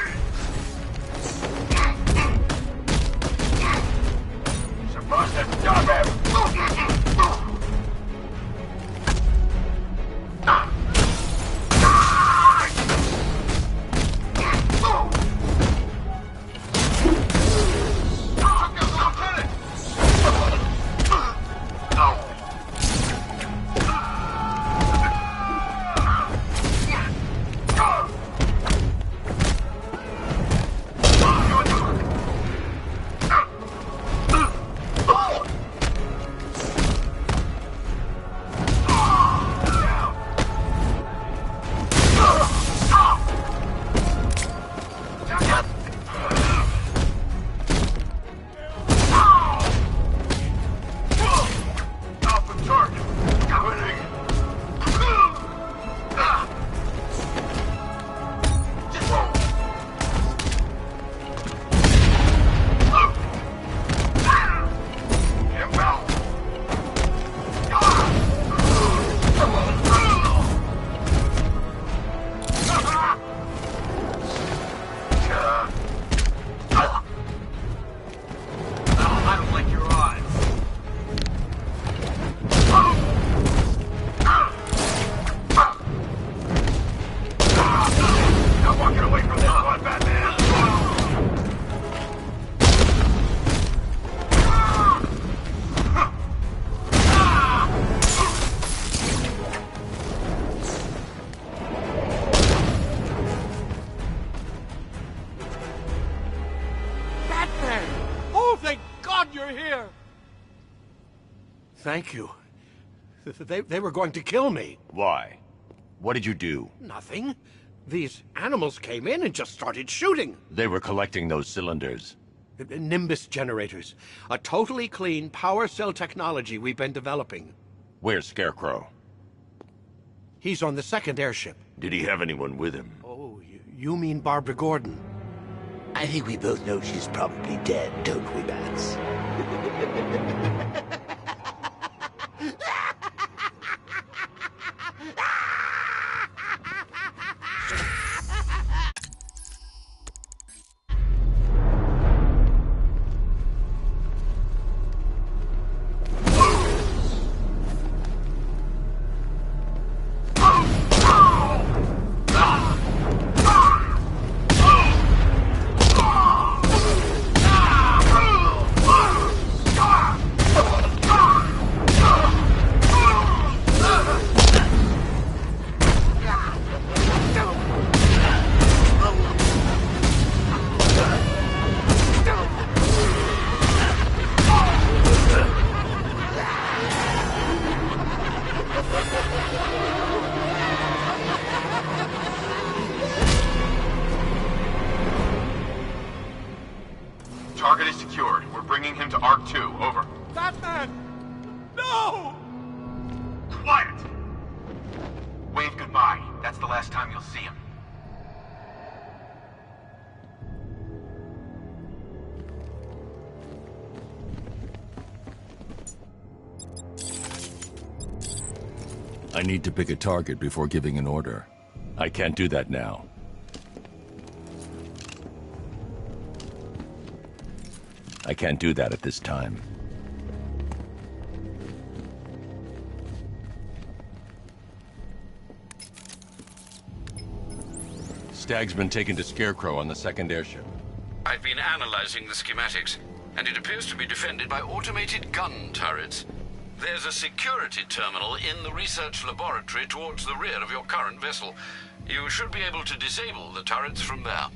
[SPEAKER 15] Thank you. They were going to kill me.
[SPEAKER 19] Why? What did you do?
[SPEAKER 15] Nothing. These animals came in and just started shooting.
[SPEAKER 19] They were collecting those cylinders.
[SPEAKER 15] Nimbus generators. A totally clean power cell technology we've been developing.
[SPEAKER 19] Where's Scarecrow?
[SPEAKER 15] He's on the second airship.
[SPEAKER 19] Did he have anyone with him?
[SPEAKER 15] Oh, you mean Barbara Gordon?
[SPEAKER 2] I think we both know she's probably dead, don't we, Bats?
[SPEAKER 8] Target is secured. We're bringing him to Arc 2. Over.
[SPEAKER 15] Batman! No!
[SPEAKER 8] Quiet! Wave goodbye. That's the last time you'll see him.
[SPEAKER 10] I need to pick a target before giving an order. I can't do that now. I can't do that at this time. Stag's been taken to Scarecrow on the second airship.
[SPEAKER 6] I've been analyzing the schematics, and it appears to be defended by automated gun turrets. There's a security terminal in the research laboratory towards the rear of your current vessel. You should be able to disable the turrets from there.